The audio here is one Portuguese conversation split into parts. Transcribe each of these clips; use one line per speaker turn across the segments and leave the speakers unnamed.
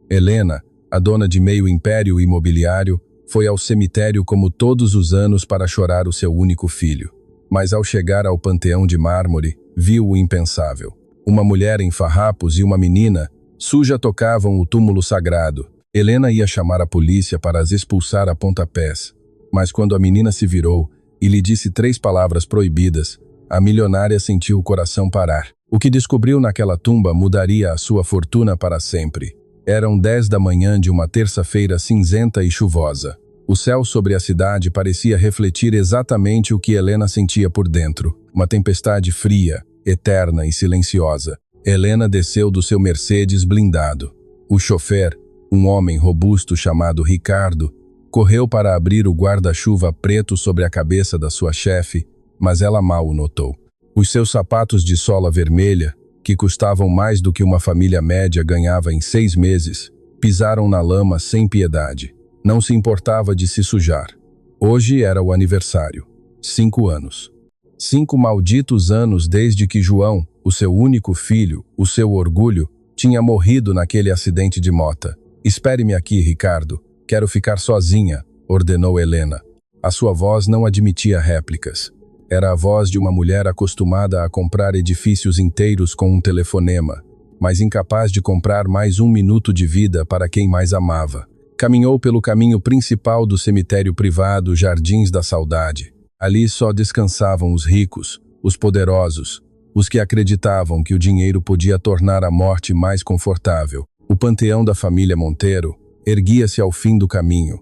Helena, a dona de meio império imobiliário, foi ao cemitério como todos os anos para chorar o seu único filho. Mas ao chegar ao panteão de mármore, viu o impensável. Uma mulher em farrapos e uma menina suja tocavam o túmulo sagrado. Helena ia chamar a polícia para as expulsar a pontapés. Mas quando a menina se virou e lhe disse 3 palavras proibidas, a milionária sentiu o coração parar. O que descobriu naquela tumba mudaria a sua fortuna para sempre. Eram 10 da manhã de uma terça-feira cinzenta e chuvosa. O céu sobre a cidade parecia refletir exatamente o que Helena sentia por dentro. Uma tempestade fria, eterna e silenciosa. Helena desceu do seu Mercedes blindado. O chofer, um homem robusto chamado Ricardo, correu para abrir o guarda-chuva preto sobre a cabeça da sua chefe, mas ela mal o notou. Os seus sapatos de sola vermelha, que custavam mais do que uma família média ganhava em 6 meses, pisaram na lama sem piedade. Não se importava de se sujar. Hoje era o aniversário. 5 anos. 5 malditos anos desde que João, o seu único filho, o seu orgulho, tinha morrido naquele acidente de mota. "Espere-me aqui, Ricardo. Quero ficar sozinha", ordenou Helena. A sua voz não admitia réplicas. Era a voz de uma mulher acostumada a comprar edifícios inteiros com um telefonema, mas incapaz de comprar mais 1 minuto de vida para quem mais amava. Caminhou pelo caminho principal do cemitério privado Jardins da Saudade. Ali só descansavam os ricos, os poderosos, os que acreditavam que o dinheiro podia tornar a morte mais confortável. O panteão da família Monteiro erguia-se ao fim do caminho.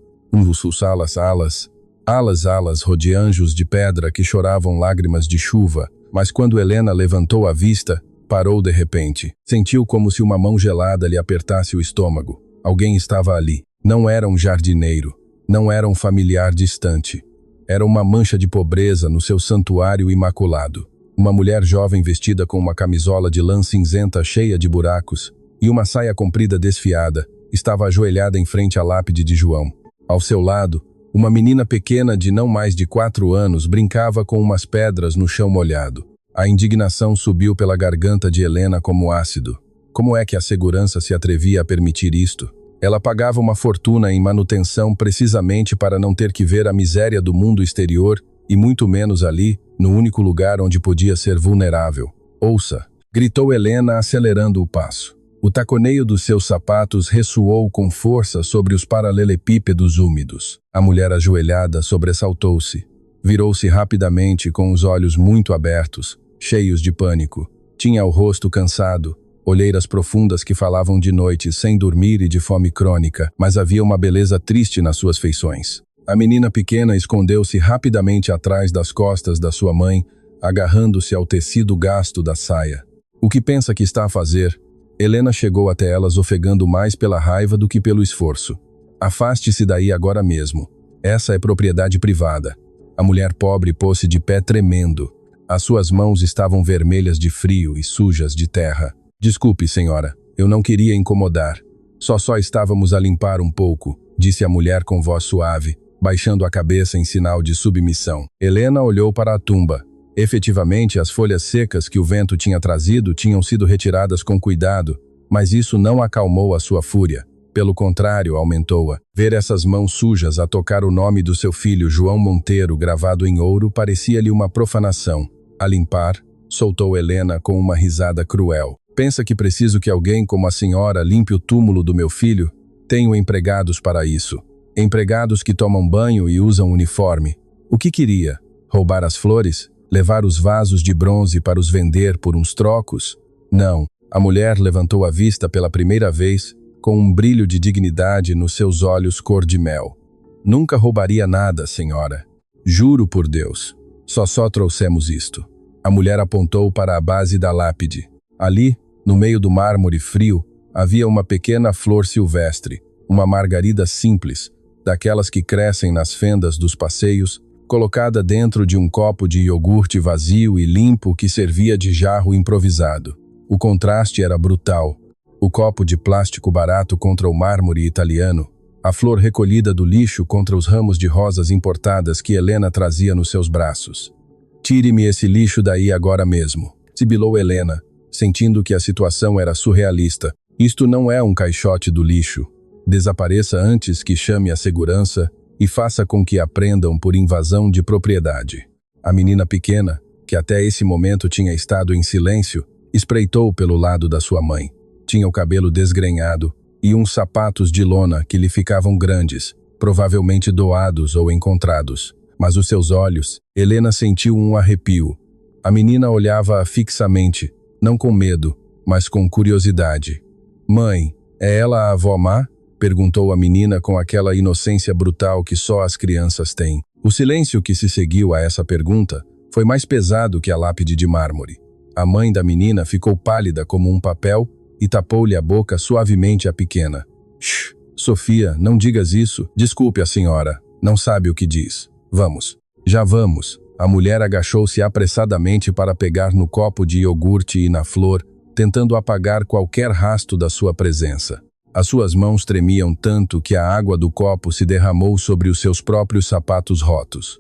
Alas rodeanjos de pedra que choravam lágrimas de chuva, mas quando Helena levantou a vista, parou de repente. Sentiu como se uma mão gelada lhe apertasse o estômago. Alguém estava ali. Não era um jardineiro, não era um familiar distante. Era uma mancha de pobreza no seu santuário imaculado. Uma mulher jovem vestida com uma camisola de lã cinzenta cheia de buracos e uma saia comprida desfiada, estava ajoelhada em frente à lápide de João. Ao seu lado, uma menina pequena de não mais de 4 anos brincava com umas pedras no chão molhado. A indignação subiu pela garganta de Helena como ácido. Como é que a segurança se atrevia a permitir isto? Ela pagava uma fortuna em manutenção precisamente para não ter que ver a miséria do mundo exterior e muito menos ali, no único lugar onde podia ser vulnerável. "Ouça!", gritou Helena acelerando o passo. O taconeio dos seus sapatos ressoou com força sobre os paralelepípedos úmidos. A mulher ajoelhada sobressaltou-se. Virou-se rapidamente com os olhos muito abertos, cheios de pânico. Tinha o rosto cansado, olheiras profundas que falavam de noite sem dormir e de fome crônica, mas havia uma beleza triste nas suas feições. A menina pequena escondeu-se rapidamente atrás das costas da sua mãe, agarrando-se ao tecido gasto da saia. "O que pensa que está a fazer?" Helena chegou até elas ofegando mais pela raiva do que pelo esforço. "Afaste-se daí agora mesmo. Essa é propriedade privada." A mulher pobre pôs-se de pé tremendo. As suas mãos estavam vermelhas de frio e sujas de terra. "Desculpe, senhora, eu não queria incomodar. Só estávamos a limpar um pouco", disse a mulher com voz suave, baixando a cabeça em sinal de submissão. Helena olhou para a tumba. Efetivamente, as folhas secas que o vento tinha trazido tinham sido retiradas com cuidado, mas isso não acalmou a sua fúria. Pelo contrário, aumentou-a. Ver essas mãos sujas a tocar o nome do seu filho João Monteiro gravado em ouro parecia-lhe uma profanação. "A limpar", soltou Helena com uma risada cruel. "Pensa que preciso que alguém como a senhora limpe o túmulo do meu filho? Tenho empregados para isso. Empregados que tomam banho e usam uniforme. O que queria? Roubar as flores? Levar os vasos de bronze para os vender por uns trocos? Não." A mulher levantou a vista pela primeira vez, com um brilho de dignidade nos seus olhos cor de mel. "Nunca roubaria nada, senhora. Juro por Deus. Só trouxemos isto." A mulher apontou para a base da lápide. Ali, no meio do mármore frio, havia uma pequena flor silvestre, uma margarida simples, daquelas que crescem nas fendas dos passeios, colocada dentro de um copo de iogurte vazio e limpo que servia de jarro improvisado. O contraste era brutal. O copo de plástico barato contra o mármore italiano, a flor recolhida do lixo contra os ramos de rosas importadas que Helena trazia nos seus braços. "Tire-me esse lixo daí agora mesmo", sibilou Helena, sentindo que a situação era surrealista. Isto não é um caixote do lixo. Desapareça antes que chame a segurança e faça com que aprendam por invasão de propriedade. A menina pequena, que até esse momento tinha estado em silêncio, espreitou pelo lado da sua mãe. Tinha o cabelo desgrenhado e uns sapatos de lona que lhe ficavam grandes, provavelmente doados ou encontrados. Mas os seus olhos, Helena sentiu um arrepio. A menina olhava-a fixamente, não com medo, mas com curiosidade. Mãe, é ela a avó má? Perguntou a menina com aquela inocência brutal que só as crianças têm. O silêncio que se seguiu a essa pergunta foi mais pesado que a lápide de mármore. A mãe da menina ficou pálida como um papel e tapou-lhe a boca suavemente a pequena. Shh, Sofia, não digas isso. Desculpe a senhora, não sabe o que diz. Vamos. Já vamos. A mulher agachou-se apressadamente para pegar no copo de iogurte e na flor, tentando apagar qualquer rastro da sua presença. As suas mãos tremiam tanto que a água do copo se derramou sobre os seus próprios sapatos rotos.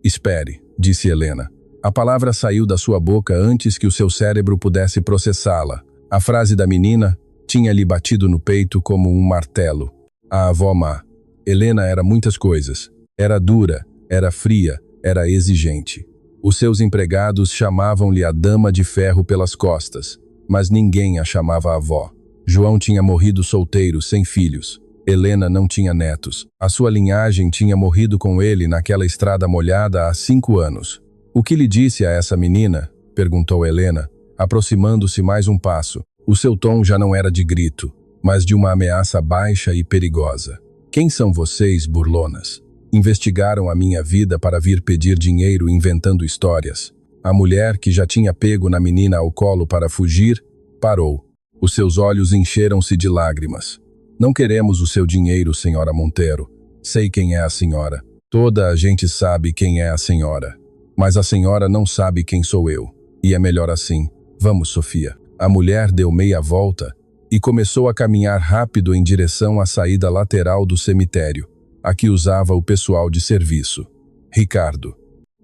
Espere, disse Helena. A palavra saiu da sua boca antes que o seu cérebro pudesse processá-la. A frase da menina tinha-lhe batido no peito como um martelo. A avó má. Helena era muitas coisas. Era dura, era fria, era exigente. Os seus empregados chamavam-lhe a dama de ferro pelas costas, mas ninguém a chamava avó. João tinha morrido solteiro, sem filhos. Helena não tinha netos. A sua linhagem tinha morrido com ele naquela estrada molhada há 5 anos. O que lhe disse a essa menina? Perguntou Helena, aproximando-se mais um passo. O seu tom já não era de grito, mas de uma ameaça baixa e perigosa. Quem são vocês, burlonas? Investigaram a minha vida para vir pedir dinheiro inventando histórias. A mulher, que já tinha pego na menina ao colo para fugir, parou. Os seus olhos encheram-se de lágrimas. Não queremos o seu dinheiro, senhora Monteiro. Sei quem é a senhora. Toda a gente sabe quem é a senhora. Mas a senhora não sabe quem sou eu. E é melhor assim. Vamos, Sofia. A mulher deu meia volta e começou a caminhar rápido em direção à saída lateral do cemitério, a que usava o pessoal de serviço. Ricardo.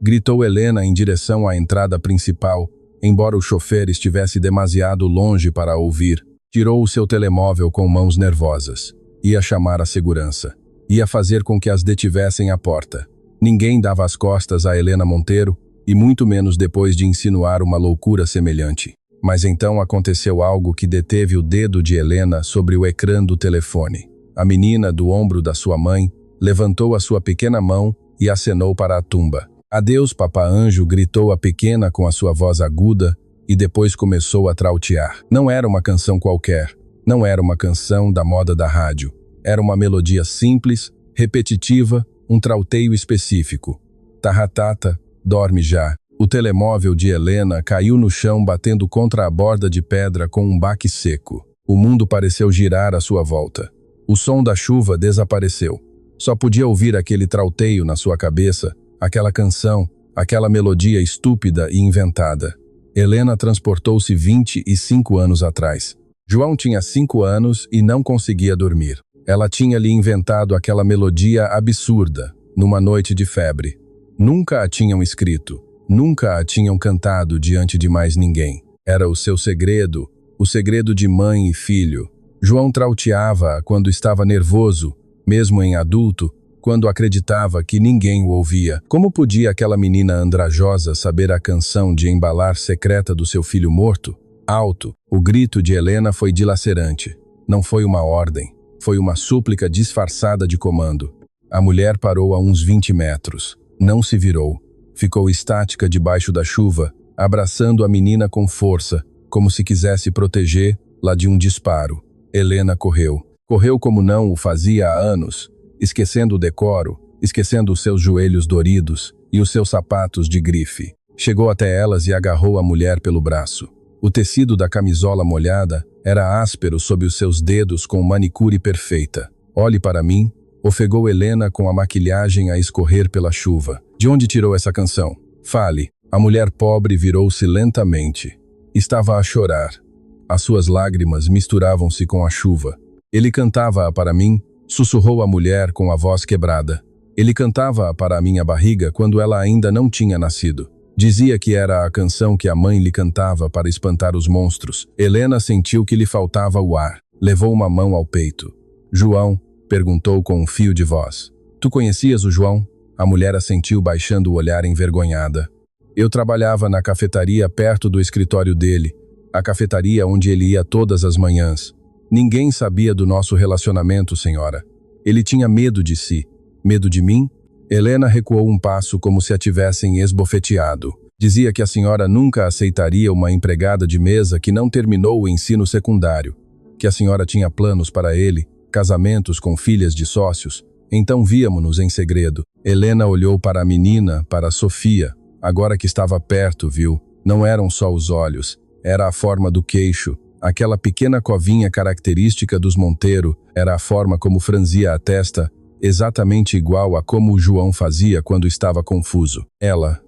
Gritou Helena em direção à entrada principal, embora o chofer estivesse demasiado longe para ouvir. Tirou o seu telemóvel com mãos nervosas. Ia chamar a segurança. Ia fazer com que as detivessem à porta. Ninguém dava as costas a Helena Monteiro, e muito menos depois de insinuar uma loucura semelhante. Mas então aconteceu algo que deteve o dedo de Helena sobre o ecrã do telefone. A menina, do ombro da sua mãe, levantou a sua pequena mão e acenou para a tumba. Adeus, papá anjo, gritou a pequena com a sua voz aguda e depois começou a trautear. Não era uma canção qualquer, não era uma canção da moda da rádio. Era uma melodia simples, repetitiva, um trauteio específico. Tarratata, dorme já. O telemóvel de Helena caiu no chão batendo contra a borda de pedra com um baque seco. O mundo pareceu girar à sua volta. O som da chuva desapareceu. Só podia ouvir aquele trauteio na sua cabeça, aquela canção, aquela melodia estúpida e inventada. Helena transportou-se 25 anos atrás. João tinha 5 anos e não conseguia dormir. Ela tinha-lhe inventado aquela melodia absurda, numa noite de febre. Nunca a tinham escrito, nunca a tinham cantado diante de mais ninguém. Era o seu segredo, o segredo de mãe e filho. João trauteava quando estava nervoso, mesmo em adulto, quando acreditava que ninguém o ouvia. Como podia aquela menina andrajosa saber a canção de embalar secreta do seu filho morto? Alto, o grito de Helena foi dilacerante. Não foi uma ordem, foi uma súplica disfarçada de comando. A mulher parou a uns 20 metros. Não se virou. Ficou estática debaixo da chuva, abraçando a menina com força, como se quisesse protegê-la de um disparo. Helena correu. Correu como não o fazia há anos, esquecendo o decoro, esquecendo os seus joelhos doridos e os seus sapatos de grife. Chegou até elas e agarrou a mulher pelo braço. O tecido da camisola molhada era áspero sob os seus dedos com manicure perfeita. Olhe para mim, ofegou Helena com a maquilhagem a escorrer pela chuva. De onde tirou essa canção? Fale. A mulher pobre virou-se lentamente. Estava a chorar. As suas lágrimas misturavam-se com a chuva. Ele cantava-a para mim, sussurrou a mulher com a voz quebrada. Ele cantava-a para a minha barriga quando ela ainda não tinha nascido. Dizia que era a canção que a mãe lhe cantava para espantar os monstros. Helena sentiu que lhe faltava o ar. Levou uma mão ao peito. João? Perguntou com um fio de voz. Tu conhecias o João? A mulher assentiu baixando o olhar envergonhada. Eu trabalhava na cafetaria perto do escritório dele, a cafetaria onde ele ia todas as manhãs. Ninguém sabia do nosso relacionamento, senhora. Ele tinha medo de si. Medo de mim? Helena recuou um passo como se a tivessem esbofeteado. Dizia que a senhora nunca aceitaria uma empregada de mesa que não terminou o ensino secundário, que a senhora tinha planos para ele, casamentos com filhas de sócios. Então víamo-nos em segredo. Helena olhou para a menina, para a Sofia. Agora que estava perto, viu? Não eram só os olhos, era a forma do queixo. Aquela pequena covinha característica dos Monteiro era a forma como franzia a testa, exatamente igual a como o João fazia quando estava confuso. Ela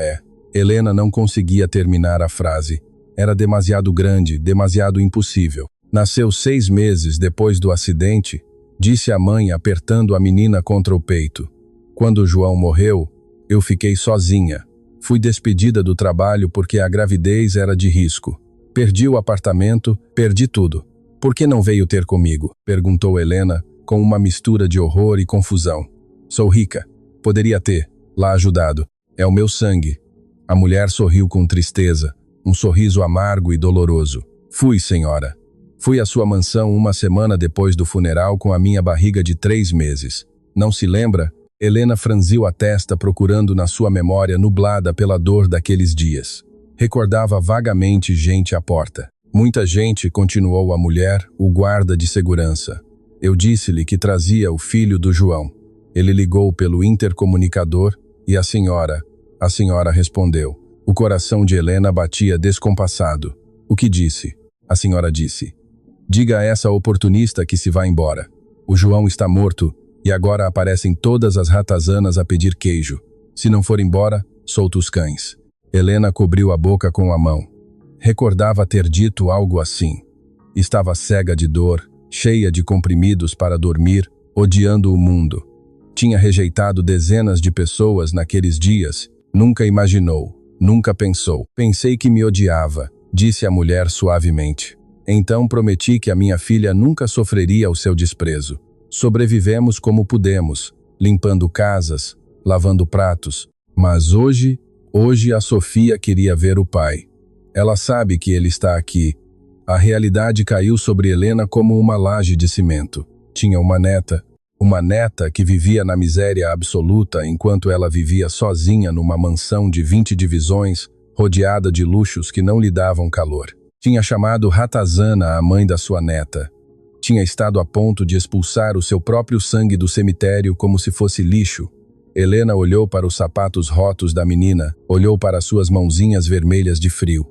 é. Helena não conseguia terminar a frase. Era demasiado grande, demasiado impossível. Nasceu 6 meses depois do acidente, disse a mãe apertando a menina contra o peito. Quando o João morreu, eu fiquei sozinha. Fui despedida do trabalho porque a gravidez era de risco. Perdi o apartamento, perdi tudo. Por que não veio ter comigo? Perguntou Helena, com uma mistura de horror e confusão. Sou rica. Poderia ter lá ajudado. É o meu sangue. A mulher sorriu com tristeza, um sorriso amargo e doloroso. Fui, senhora. Fui à sua mansão uma semana depois do funeral com a minha barriga de 3 meses. Não se lembra? Helena franziu a testa procurando na sua memória nublada pela dor daqueles dias. Recordava vagamente gente à porta. Muita gente, continuou a mulher, o guarda de segurança. Eu disse-lhe que trazia o filho do João. Ele ligou pelo intercomunicador e a senhora respondeu. O coração de Helena batia descompassado. O que disse? A senhora disse. Diga a essa oportunista que se vá embora. O João está morto e agora aparecem todas as ratazanas a pedir queijo. Se não for embora, solta os cães. Helena cobriu a boca com a mão. Recordava ter dito algo assim. Estava cega de dor, cheia de comprimidos para dormir, odiando o mundo. Tinha rejeitado dezenas de pessoas naqueles dias. Nunca imaginou, nunca pensou. Pensei que me odiava, disse a mulher suavemente. Então prometi que a minha filha nunca sofreria o seu desprezo. Sobrevivemos como pudemos, limpando casas, lavando pratos. Mas hoje a Sofia queria ver o pai. Ela sabe que ele está aqui. A realidade caiu sobre Helena como uma laje de cimento. Tinha uma neta que vivia na miséria absoluta enquanto ela vivia sozinha numa mansão de 20 divisões, rodeada de luxos que não lhe davam calor. Tinha chamado Ratazana a mãe da sua neta. Tinha estado a ponto de expulsar o seu próprio sangue do cemitério como se fosse lixo. Helena olhou para os sapatos rotos da menina, olhou para suas mãozinhas vermelhas de frio.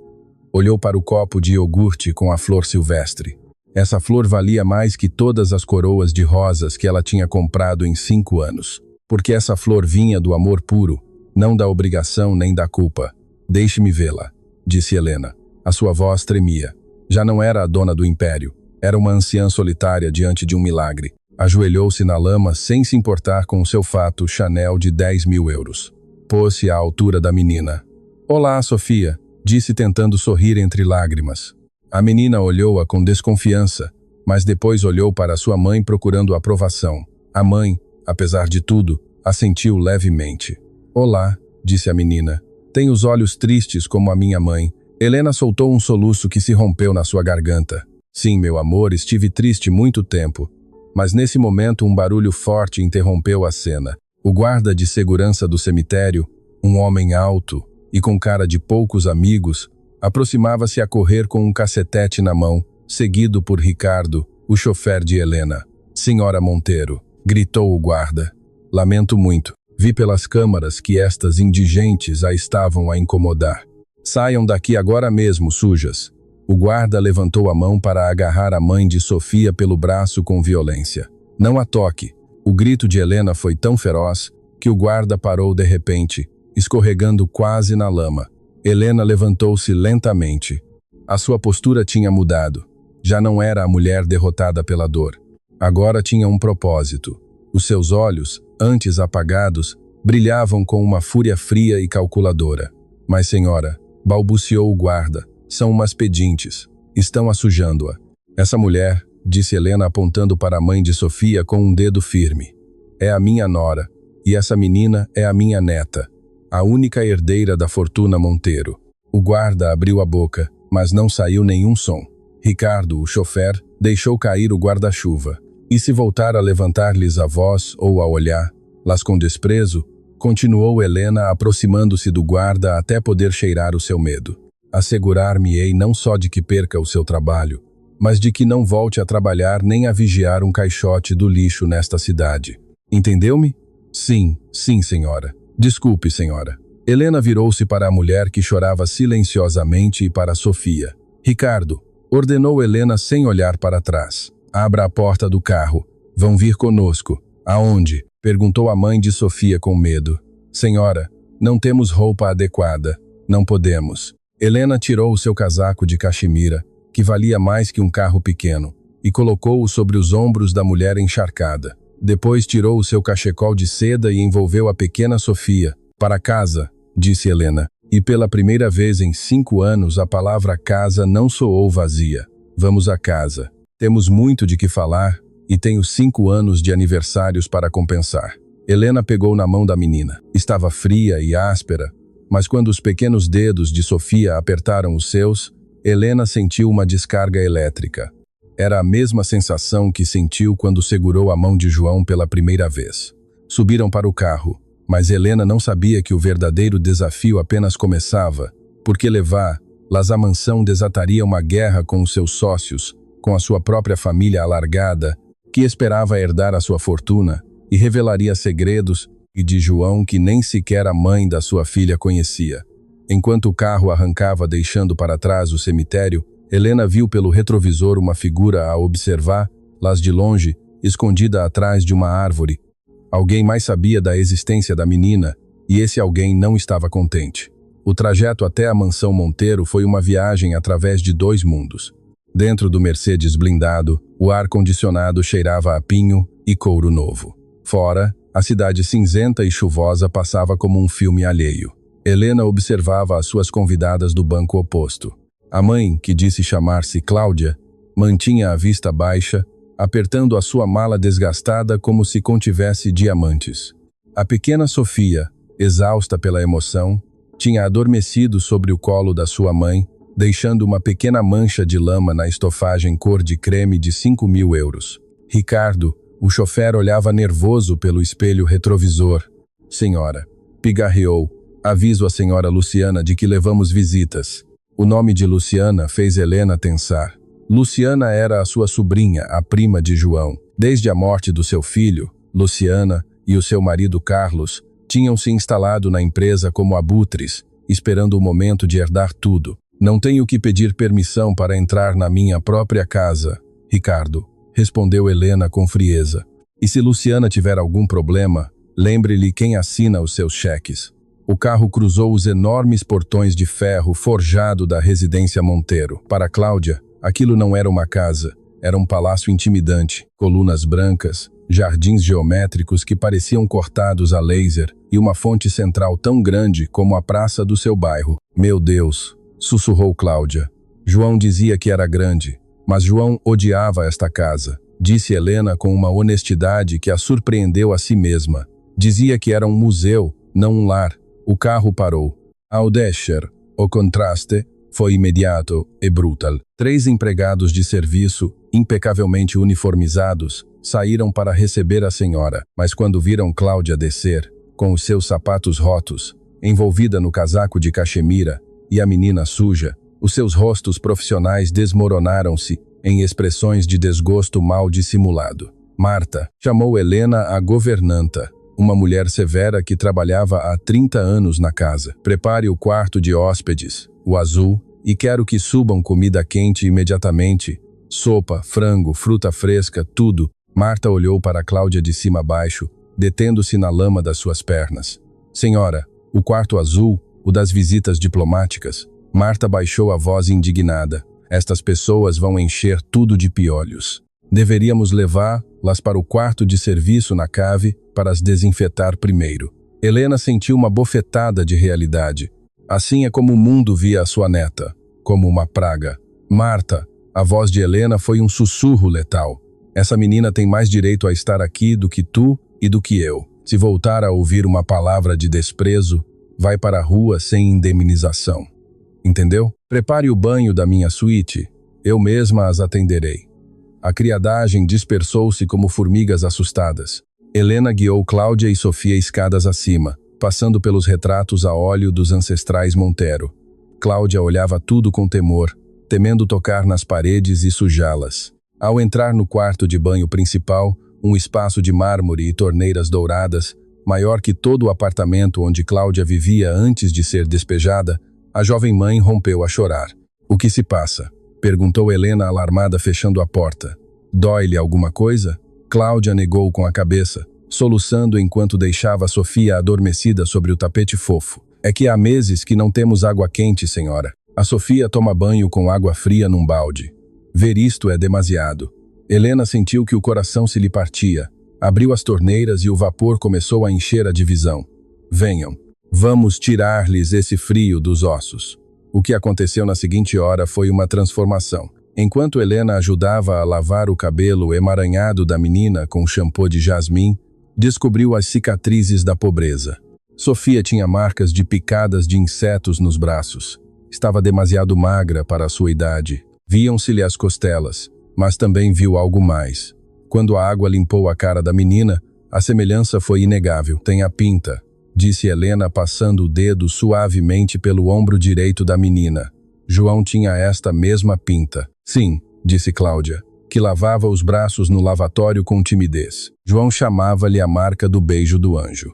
Olhou para o copo de iogurte com a flor silvestre. Essa flor valia mais que todas as coroas de rosas que ela tinha comprado em 5 anos. Porque essa flor vinha do amor puro, não da obrigação nem da culpa. Deixe-me vê-la, disse Helena. A sua voz tremia. Já não era a dona do império. Era uma anciã solitária diante de um milagre. Ajoelhou-se na lama sem se importar com o seu fato Chanel de 10.000 euros. Pôs-se à altura da menina. Olá, Sofia, disse tentando sorrir entre lágrimas. A menina olhou-a com desconfiança, mas depois olhou para sua mãe procurando aprovação. A mãe, apesar de tudo, assentiu levemente. Olá, disse a menina. Tem os olhos tristes como a minha mãe. Helena soltou um soluço que se rompeu na sua garganta. Sim, meu amor, estive triste muito tempo. Mas nesse momento um barulho forte interrompeu a cena. O guarda de segurança do cemitério, um homem alto e com cara de poucos amigos, aproximava-se a correr com um cacetete na mão, seguido por Ricardo, o chofer de Helena. Senhora Monteiro, gritou o guarda. Lamento muito. Vi pelas câmaras que estas indigentes a estavam a incomodar. Saiam daqui agora mesmo, sujas. O guarda levantou a mão para agarrar a mãe de Sofia pelo braço com violência. Não a toque. O grito de Helena foi tão feroz que o guarda parou de repente, escorregando quase na lama. Helena levantou-se lentamente. A sua postura tinha mudado. Já não era a mulher derrotada pela dor. Agora tinha um propósito. Os seus olhos, antes apagados, brilhavam com uma fúria fria e calculadora. Mas, senhora, balbuciou o guarda, são umas pedintes. Estão assujando-a. Essa mulher, disse Helena apontando para a mãe de Sofia com um dedo firme. É a minha nora, e essa menina é a minha neta, a única herdeira da fortuna Monteiro. O guarda abriu a boca, mas não saiu nenhum som. Ricardo, o chofer, deixou cair o guarda-chuva. E se voltar a levantar-lhes a voz ou a olhar, las com desprezo, continuou Helena aproximando-se do guarda até poder cheirar o seu medo. Assegurar-me-ei não só de que perca o seu trabalho, mas de que não volte a trabalhar nem a vigiar um caixote do lixo nesta cidade. Entendeu-me? Sim, senhora. Desculpe, senhora. Helena virou-se para a mulher que chorava silenciosamente e para Sofia. Ricardo, ordenou Helena sem olhar para trás. Abra a porta do carro. Vão vir conosco. Aonde? Perguntou a mãe de Sofia com medo. Senhora, não temos roupa adequada. Não podemos. Helena tirou o seu casaco de caxemira, que valia mais que um carro pequeno, e colocou-o sobre os ombros da mulher encharcada. Depois tirou o seu cachecol de seda e envolveu a pequena Sofia. Para casa, disse Helena, e pela primeira vez em 5 anos a palavra casa não soou vazia. Vamos a casa. Temos muito de que falar e tenho 5 anos de aniversários para compensar. Helena pegou na mão da menina. Estava fria e áspera, mas quando os pequenos dedos de Sofia apertaram os seus, Helena sentiu uma descarga elétrica. Era a mesma sensação que sentiu quando segurou a mão de João pela primeira vez. Subiram para o carro, mas Helena não sabia que o verdadeiro desafio apenas começava, porque levá-las à mansão desataria uma guerra com os seus sócios, com a sua própria família alargada, que esperava herdar a sua fortuna, e revelaria segredos e de João que nem sequer a mãe da sua filha conhecia. Enquanto o carro arrancava deixando para trás o cemitério, Helena viu pelo retrovisor uma figura a observar-las de longe, escondida atrás de uma árvore. Alguém mais sabia da existência da menina, e esse alguém não estava contente. O trajeto até a mansão Monteiro foi uma viagem através de 2 mundos. Dentro do Mercedes blindado, o ar-condicionado cheirava a pinho e couro novo. Fora, a cidade cinzenta e chuvosa passava como um filme alheio. Helena observava as suas convidadas do banco oposto. A mãe, que disse chamar-se Cláudia, mantinha a vista baixa, apertando a sua mala desgastada como se contivesse diamantes. A pequena Sofia, exausta pela emoção, tinha adormecido sobre o colo da sua mãe, deixando uma pequena mancha de lama na estofagem cor de creme de 5.000 euros. Ricardo, o chofer, olhava nervoso pelo espelho retrovisor. Senhora, pigarreou, aviso a senhora Luciana de que levamos visitas. O nome de Luciana fez Helena tensar. Luciana era a sua sobrinha, a prima de João. Desde a morte do seu filho, Luciana e o seu marido Carlos tinham se instalado na empresa como abutres, esperando o momento de herdar tudo. Não tenho que pedir permissão para entrar na minha própria casa, Ricardo, respondeu Helena com frieza. E se Luciana tiver algum problema, lembre-lhe quem assina os seus cheques. O carro cruzou os enormes portões de ferro forjado da residência Monteiro. Para Cláudia, aquilo não era uma casa, era um palácio intimidante, colunas brancas, jardins geométricos que pareciam cortados a laser e uma fonte central tão grande como a praça do seu bairro. Meu Deus, sussurrou Cláudia. João dizia que era grande, mas João odiava esta casa, disse Helena com uma honestidade que a surpreendeu a si mesma. Dizia que era um museu, não um lar. O carro parou. Ao descer, o contraste foi imediato e brutal. 3 empregados de serviço, impecavelmente uniformizados, saíram para receber a senhora, mas quando viram Cláudia descer, com os seus sapatos rotos, envolvida no casaco de caxemira, e a menina suja, os seus rostos profissionais desmoronaram-se em expressões de desgosto mal dissimulado. Marta chamou Helena a governanta, uma mulher severa que trabalhava há 30 anos na casa. Prepare o quarto de hóspedes, o azul, e quero que subam comida quente imediatamente. Sopa, frango, fruta fresca, tudo. Marta olhou para Cláudia de cima a baixo, detendo-se na lama das suas pernas. Senhora, o quarto azul, o das visitas diplomáticas. Marta baixou a voz indignada. Estas pessoas vão encher tudo de piolhos. Deveríamos levá-las para o quarto de serviço na cave para as desinfetar primeiro. Helena sentiu uma bofetada de realidade. Assim é como o mundo via a sua neta, como uma praga. Marta, a voz de Helena foi um sussurro letal. Essa menina tem mais direito a estar aqui do que tu e do que eu. Se voltar a ouvir uma palavra de desprezo, vai para a rua sem indemnização. Entendeu? Prepare o banho da minha suíte. Eu mesma as atenderei. A criadagem dispersou-se como formigas assustadas. Helena guiou Cláudia e Sofia escadas acima, passando pelos retratos a óleo dos ancestrais Montero. Cláudia olhava tudo com temor, temendo tocar nas paredes e sujá-las. Ao entrar no quarto de banho principal, um espaço de mármore e torneiras douradas, maior que todo o apartamento onde Cláudia vivia antes de ser despejada, a jovem mãe rompeu a chorar. "O que se passa?" perguntou Helena alarmada, fechando a porta. "Dói-lhe alguma coisa?" Cláudia negou com a cabeça, soluçando enquanto deixava Sofia adormecida sobre o tapete fofo. "É que há meses que não temos água quente, senhora. A Sofia toma banho com água fria num balde. Ver isto é demasiado." Helena sentiu que o coração se lhe partia. Abriu as torneiras e o vapor começou a encher a divisão. "Venham, vamos tirar-lhes esse frio dos ossos." O que aconteceu na seguinte hora foi uma transformação. Enquanto Helena ajudava a lavar o cabelo emaranhado da menina com shampoo de jasmim, descobriu as cicatrizes da pobreza. Sofia tinha marcas de picadas de insetos nos braços. Estava demasiado magra para a sua idade. Viam-se-lhe as costelas, mas também viu algo mais. Quando a água limpou a cara da menina, a semelhança foi inegável. "Tem a pinta", disse Helena, passando o dedo suavemente pelo ombro direito da menina. João tinha esta mesma pinta. "Sim", disse Cláudia, que lavava os braços no lavatório com timidez. João chamava-lhe a marca do beijo do anjo.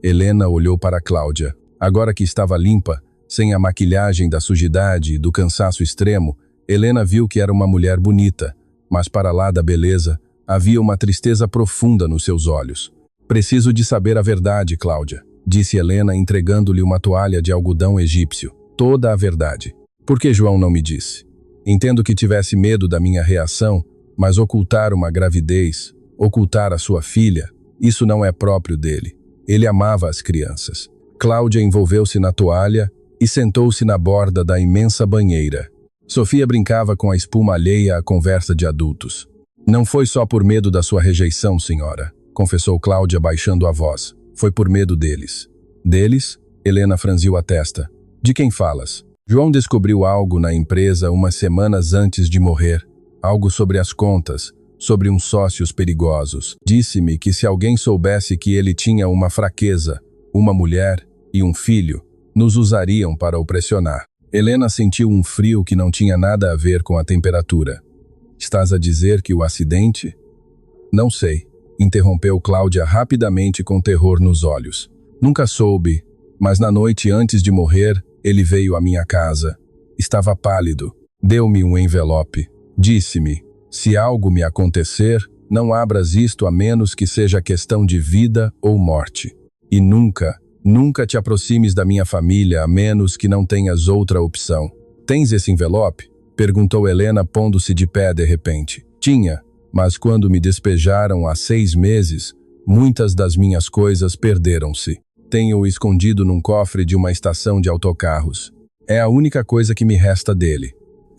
Helena olhou para Cláudia. Agora que estava limpa, sem a maquilhagem da sujidade e do cansaço extremo, Helena viu que era uma mulher bonita, mas para lá da beleza, havia uma tristeza profunda nos seus olhos. "Preciso de saber a verdade, Cláudia", disse Helena, entregando-lhe uma toalha de algodão egípcio. "Toda a verdade." "Por que João não me disse?" "Entendo que tivesse medo da minha reação, mas ocultar uma gravidez, ocultar a sua filha, isso não é próprio dele. Ele amava as crianças." Cláudia envolveu-se na toalha e sentou-se na borda da imensa banheira. Sofia brincava com a espuma alheia à conversa de adultos. "Não foi só por medo da sua rejeição, senhora", confessou Cláudia baixando a voz. "Foi por medo deles." "Deles?" Helena franziu a testa. "De quem falas?" "João descobriu algo na empresa umas semanas antes de morrer. Algo sobre as contas, sobre uns sócios perigosos. Disse-me que se alguém soubesse que ele tinha uma fraqueza, uma mulher e um filho, nos usariam para o pressionar." Helena sentiu um frio que não tinha nada a ver com a temperatura. "Estás a dizer que o acidente?" "Não sei", interrompeu Cláudia rapidamente com terror nos olhos. "Nunca soube, mas na noite antes de morrer, ele veio à minha casa. Estava pálido. Deu-me um envelope. Disse-me, se algo me acontecer, não abras isto a menos que seja questão de vida ou morte. E nunca, nunca te aproximes da minha família a menos que não tenhas outra opção." "Tens esse envelope?" perguntou Helena, pondo-se de pé de repente. "Tinha, mas quando me despejaram há 6 meses, muitas das minhas coisas perderam-se. Tenho-o escondido num cofre de uma estação de autocarros. É a única coisa que me resta dele."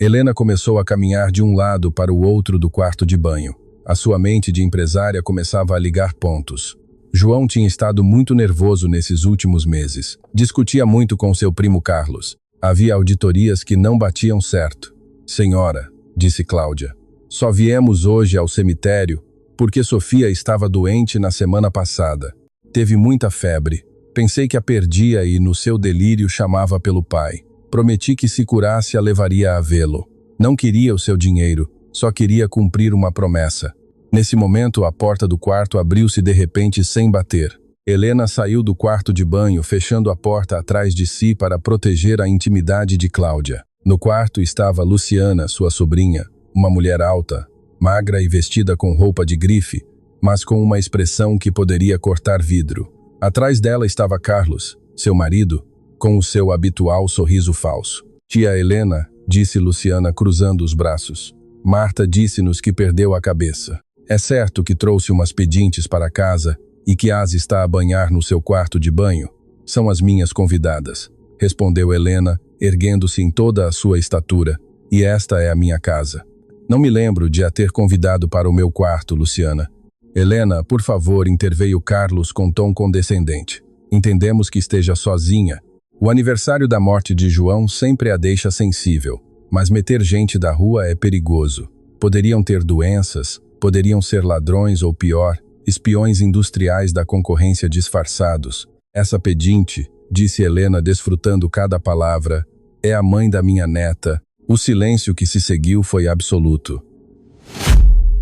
Helena começou a caminhar de um lado para o outro do quarto de banho. A sua mente de empresária começava a ligar pontos. João tinha estado muito nervoso nesses últimos meses. Discutia muito com seu primo Carlos. Havia auditorias que não batiam certo. "Senhora", disse Cláudia, "só viemos hoje ao cemitério porque Sofia estava doente na semana passada. Teve muita febre. Pensei que a perdia e, no seu delírio, chamava pelo pai. Prometi que se curasse a levaria a vê-lo. Não queria o seu dinheiro, só queria cumprir uma promessa." Nesse momento, a porta do quarto abriu-se de repente sem bater. Helena saiu do quarto de banho, fechando a porta atrás de si para proteger a intimidade de Cláudia. No quarto estava Luciana, sua sobrinha, uma mulher alta, magra e vestida com roupa de grife, mas com uma expressão que poderia cortar vidro. Atrás dela estava Carlos, seu marido, com o seu habitual sorriso falso. "Tia Helena", disse Luciana cruzando os braços. "Marta disse-nos que perdeu a cabeça. É certo que trouxe umas pedintes para casa e que as está a banhar no seu quarto de banho? São as minhas convidadas." respondeu Helena, erguendo-se em toda a sua estatura. E esta é a minha casa. Não me lembro de a ter convidado para o meu quarto, Luciana. Helena, por favor, interveio Carlos com tom condescendente. Entendemos que esteja sozinha. O aniversário da morte de João sempre a deixa sensível, mas meter gente da rua é perigoso. Poderiam ter doenças, poderiam ser ladrões ou pior, espiões industriais da concorrência disfarçados. Essa pedinte, disse Helena desfrutando cada palavra, é a mãe da minha neta. O silêncio que se seguiu foi absoluto.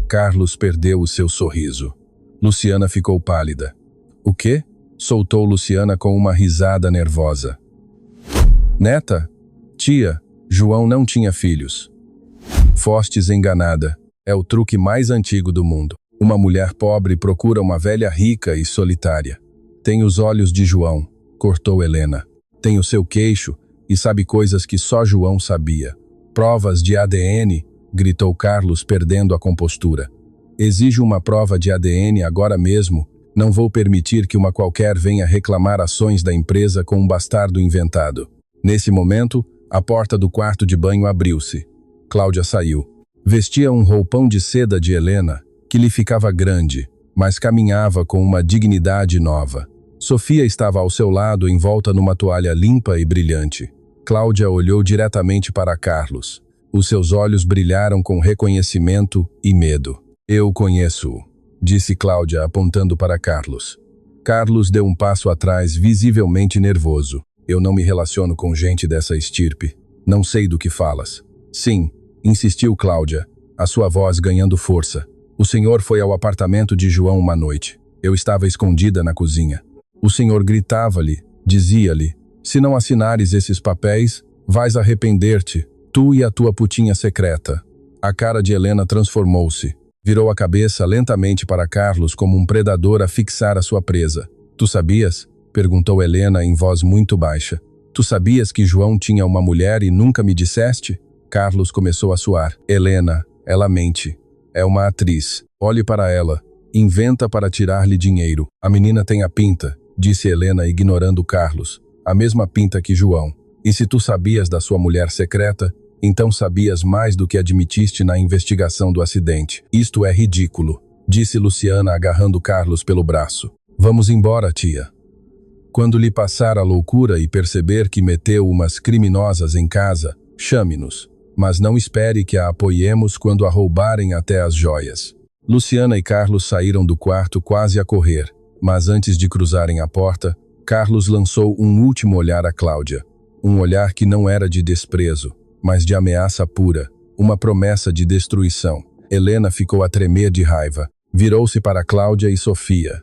Carlos perdeu o seu sorriso. Luciana ficou pálida. O quê? Soltou Luciana com uma risada nervosa. Neta? Tia, João não tinha filhos. Fostes enganada. É o truque mais antigo do mundo. Uma mulher pobre procura uma velha rica e solitária. Tem os olhos de João, cortou Helena. Tem o seu queixo e sabe coisas que só João sabia. Provas de ADN, gritou Carlos, perdendo a compostura. Exijo uma prova de ADN agora mesmo. Não vou permitir que uma qualquer venha reclamar ações da empresa com um bastardo inventado. Nesse momento, a porta do quarto de banho abriu-se. Cláudia saiu. Vestia um roupão de seda de Helena, que lhe ficava grande, mas caminhava com uma dignidade nova. Sofia estava ao seu lado, envolta numa toalha limpa e brilhante. Cláudia olhou diretamente para Carlos. Os seus olhos brilharam com reconhecimento e medo. Eu conheço-o, disse Cláudia, apontando para Carlos. Carlos deu um passo atrás, visivelmente nervoso. Eu não me relaciono com gente dessa estirpe. Não sei do que falas. Sim, insistiu Cláudia, a sua voz ganhando força. O senhor foi ao apartamento de João uma noite. Eu estava escondida na cozinha. O senhor gritava-lhe, dizia-lhe, se não assinares esses papéis, vais arrepender-te, tu e a tua putinha secreta. A cara de Helena transformou-se. Virou a cabeça lentamente para Carlos como um predador a fixar a sua presa. Tu sabias? Perguntou Helena em voz muito baixa. Tu sabias que João tinha uma mulher e nunca me disseste? Carlos começou a suar. Helena, ela mente. É uma atriz. Olhe para ela. Inventa para tirar-lhe dinheiro. A menina tem a pinta, disse Helena ignorando Carlos. A mesma pinta que João. E se tu sabias da sua mulher secreta, então sabias mais do que admitiste na investigação do acidente. Isto é ridículo, disse Luciana agarrando Carlos pelo braço. Vamos embora, tia. Quando lhe passar a loucura e perceber que meteu umas criminosas em casa, chame-nos. Mas não espere que a apoiemos quando a roubarem até as joias. Luciana e Carlos saíram do quarto quase a correr, mas antes de cruzarem a porta, Carlos lançou um último olhar a Cláudia. Um olhar que não era de desprezo, mas de ameaça pura, uma promessa de destruição. Helena ficou a tremer de raiva. Virou-se para Cláudia e Sofia.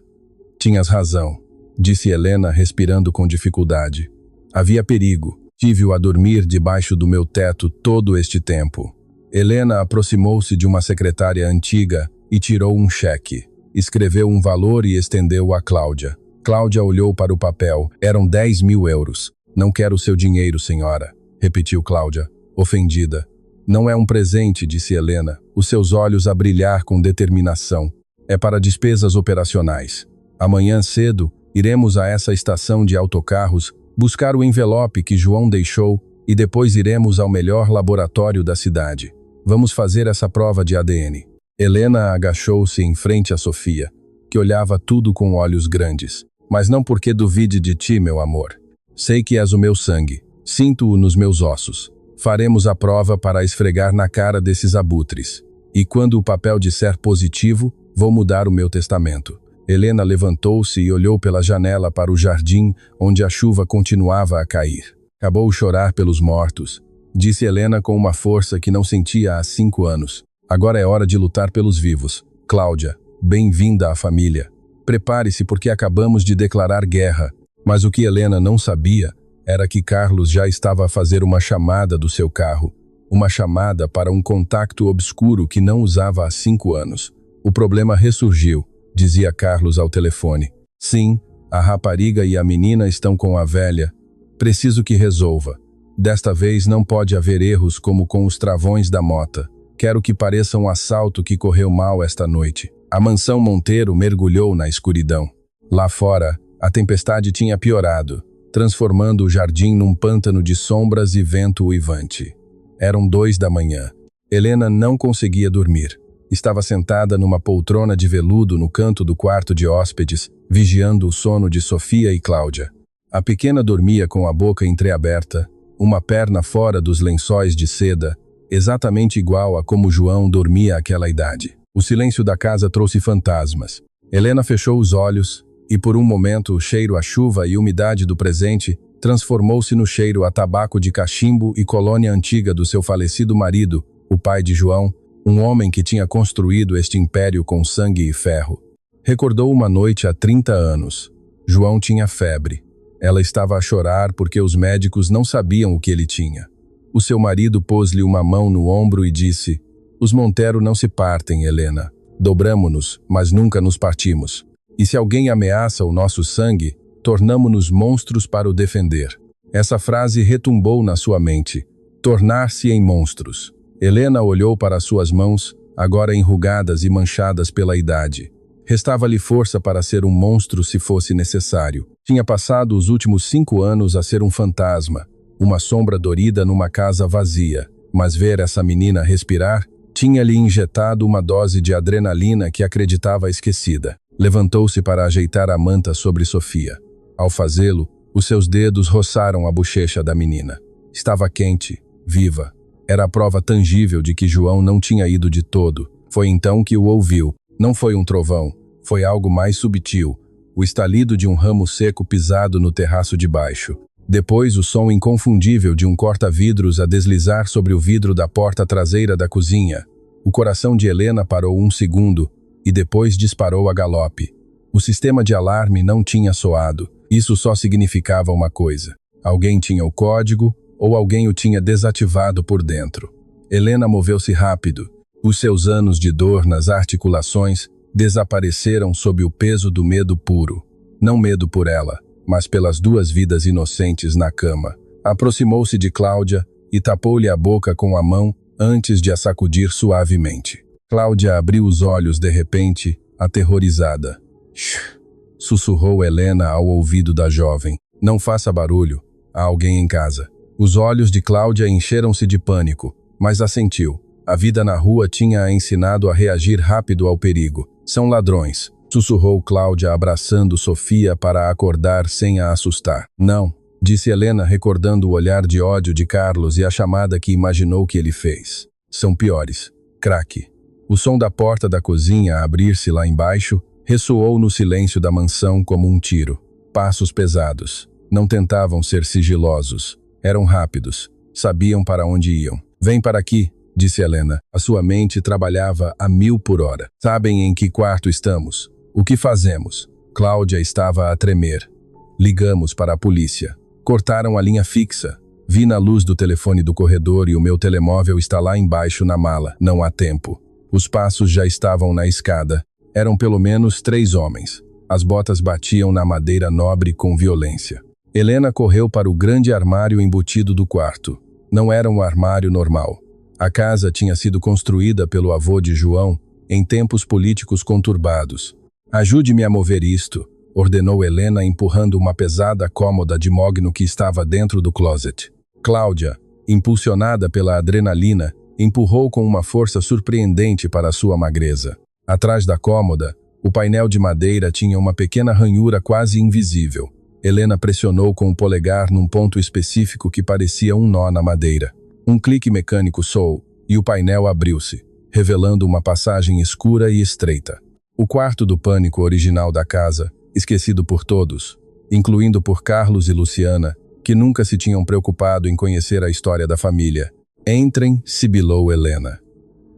Tinhas razão, disse Helena respirando com dificuldade. Havia perigo. Tive-o a dormir debaixo do meu teto todo este tempo. Helena aproximou-se de uma secretária antiga e tirou um cheque. Escreveu um valor e estendeu-o a Cláudia. Cláudia olhou para o papel. Eram 10.000 euros. Não quero seu dinheiro, senhora, repetiu Cláudia, ofendida. Não é um presente, disse Helena, os seus olhos a brilhar com determinação. É para despesas operacionais. Amanhã cedo, iremos a essa estação de autocarros buscar o envelope que João deixou e depois iremos ao melhor laboratório da cidade. Vamos fazer essa prova de ADN. Helena agachou-se em frente a Sofia, que olhava tudo com olhos grandes. Mas não porque duvide de ti, meu amor. Sei que és o meu sangue. Sinto-o nos meus ossos. Faremos a prova para esfregar na cara desses abutres. E quando o papel disser positivo, vou mudar o meu testamento. Helena levantou-se e olhou pela janela para o jardim, onde a chuva continuava a cair. Acabou de chorar pelos mortos, disse Helena com uma força que não sentia há 5 anos. Agora é hora de lutar pelos vivos. Cláudia, bem-vinda à família. Prepare-se porque acabamos de declarar guerra. Mas o que Helena não sabia era que Carlos já estava a fazer uma chamada do seu carro. Uma chamada para um contacto obscuro que não usava há 5 anos. O problema ressurgiu, dizia Carlos ao telefone. Sim, a rapariga e a menina estão com a velha. Preciso que resolva. Desta vez não pode haver erros como com os travões da mota. Quero que pareça um assalto que correu mal esta noite. A mansão Monteiro mergulhou na escuridão. Lá fora, a tempestade tinha piorado. transformando o jardim num pântano de sombras e vento uivante. Eram 2 da manhã. Helena não conseguia dormir. Estava sentada numa poltrona de veludo no canto do quarto de hóspedes, vigiando o sono de Sofia e Cláudia. A pequena dormia com a boca entreaberta, uma perna fora dos lençóis de seda, exatamente igual a como João dormia àquela idade. O silêncio da casa trouxe fantasmas. Helena fechou os olhos, e por um momento o cheiro a chuva e umidade do presente transformou-se no cheiro a tabaco de cachimbo e colônia antiga do seu falecido marido, o pai de João, um homem que tinha construído este império com sangue e ferro. Recordou uma noite há 30 anos. João tinha febre. Ela estava a chorar porque os médicos não sabiam o que ele tinha. O seu marido pôs-lhe uma mão no ombro e disse: "Os Montero não se partem, Helena. Dobramo-nos, mas nunca nos partimos. E se alguém ameaça o nosso sangue, tornamo-nos monstros para o defender." Essa frase retumbou na sua mente. Tornar-se em monstros. Helena olhou para suas mãos, agora enrugadas e manchadas pela idade. Restava-lhe força para ser um monstro se fosse necessário. Tinha passado os últimos 5 anos a ser um fantasma, uma sombra dorida numa casa vazia. Mas ver essa menina respirar tinha-lhe injetado uma dose de adrenalina que acreditava esquecida. Levantou-se para ajeitar a manta sobre Sofia. Ao fazê-lo, os seus dedos roçaram a bochecha da menina. Estava quente, viva. Era a prova tangível de que João não tinha ido de todo. Foi então que o ouviu. Não foi um trovão, foi algo mais subtil, o estalido de um ramo seco pisado no terraço de baixo. Depois o som inconfundível de um corta-vidros a deslizar sobre o vidro da porta traseira da cozinha. O coração de Helena parou um segundo e depois disparou a galope. O sistema de alarme não tinha soado. Isso só significava uma coisa: alguém tinha o código ou alguém o tinha desativado por dentro. Helena moveu-se rápido. Os seus anos de dor nas articulações desapareceram sob o peso do medo puro. Não medo por ela, mas pelas 2 vidas inocentes na cama. Aproximou-se de Cláudia e tapou-lhe a boca com a mão antes de a sacudir suavemente. Cláudia abriu os olhos de repente, aterrorizada. "Shh", sussurrou Helena ao ouvido da jovem. "Não faça barulho, há alguém em casa." Os olhos de Cláudia encheram-se de pânico, mas assentiu. A vida na rua tinha-a ensinado a reagir rápido ao perigo. "São ladrões", sussurrou Cláudia abraçando Sofia para a acordar sem a assustar. "Não", disse Helena recordando o olhar de ódio de Carlos e a chamada que imaginou que ele fez. "São piores." Craque. O som da porta da cozinha a abrir-se lá embaixo ressoou no silêncio da mansão como um tiro. Passos pesados. Não tentavam ser sigilosos. Eram rápidos. Sabiam para onde iam. "Vem para aqui", disse Helena. A sua mente trabalhava a 1000 por hora. "Sabem em que quarto estamos? O que fazemos?" Cláudia estava a tremer. "Ligamos para a polícia. Cortaram a linha fixa. Vi na luz do telefone do corredor e o meu telemóvel está lá embaixo na mala. Não há tempo." Os passos já estavam na escada. Eram pelo menos 3 homens. As botas batiam na madeira nobre com violência. Helena correu para o grande armário embutido do quarto. Não era um armário normal. A casa tinha sido construída pelo avô de João em tempos políticos conturbados. "Ajude-me a mover isto", ordenou Helena empurrando uma pesada cômoda de mogno que estava dentro do closet. Cláudia, impulsionada pela adrenalina, empurrou com uma força surpreendente para sua magreza. Atrás da cômoda, o painel de madeira tinha uma pequena ranhura quase invisível. Helena pressionou com o polegar num ponto específico que parecia um nó na madeira. Um clique mecânico soou, e o painel abriu-se, revelando uma passagem escura e estreita. O quarto do pânico original da casa, esquecido por todos, incluindo por Carlos e Luciana, que nunca se tinham preocupado em conhecer a história da família. "Entrem", sibilou Helena.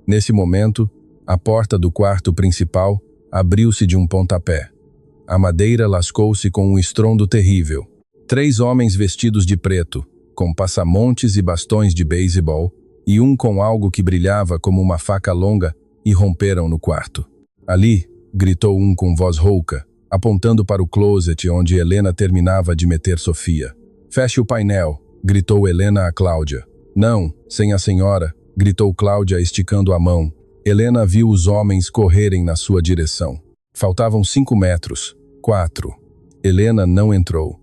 Nesse momento, a porta do quarto principal abriu-se de um pontapé. A madeira lascou-se com um estrondo terrível. 3 homens vestidos de preto, com passamontes e bastões de beisebol, e um com algo que brilhava como uma faca longa, irromperam no quarto. "Ali", gritou um com voz rouca, apontando para o closet onde Helena terminava de meter Sofia. "Feche o painel", gritou Helena a Cláudia. "Não, sem a senhora", gritou Cláudia esticando a mão. Helena viu os homens correrem na sua direção. Faltavam 5 metros. 4. Helena não entrou.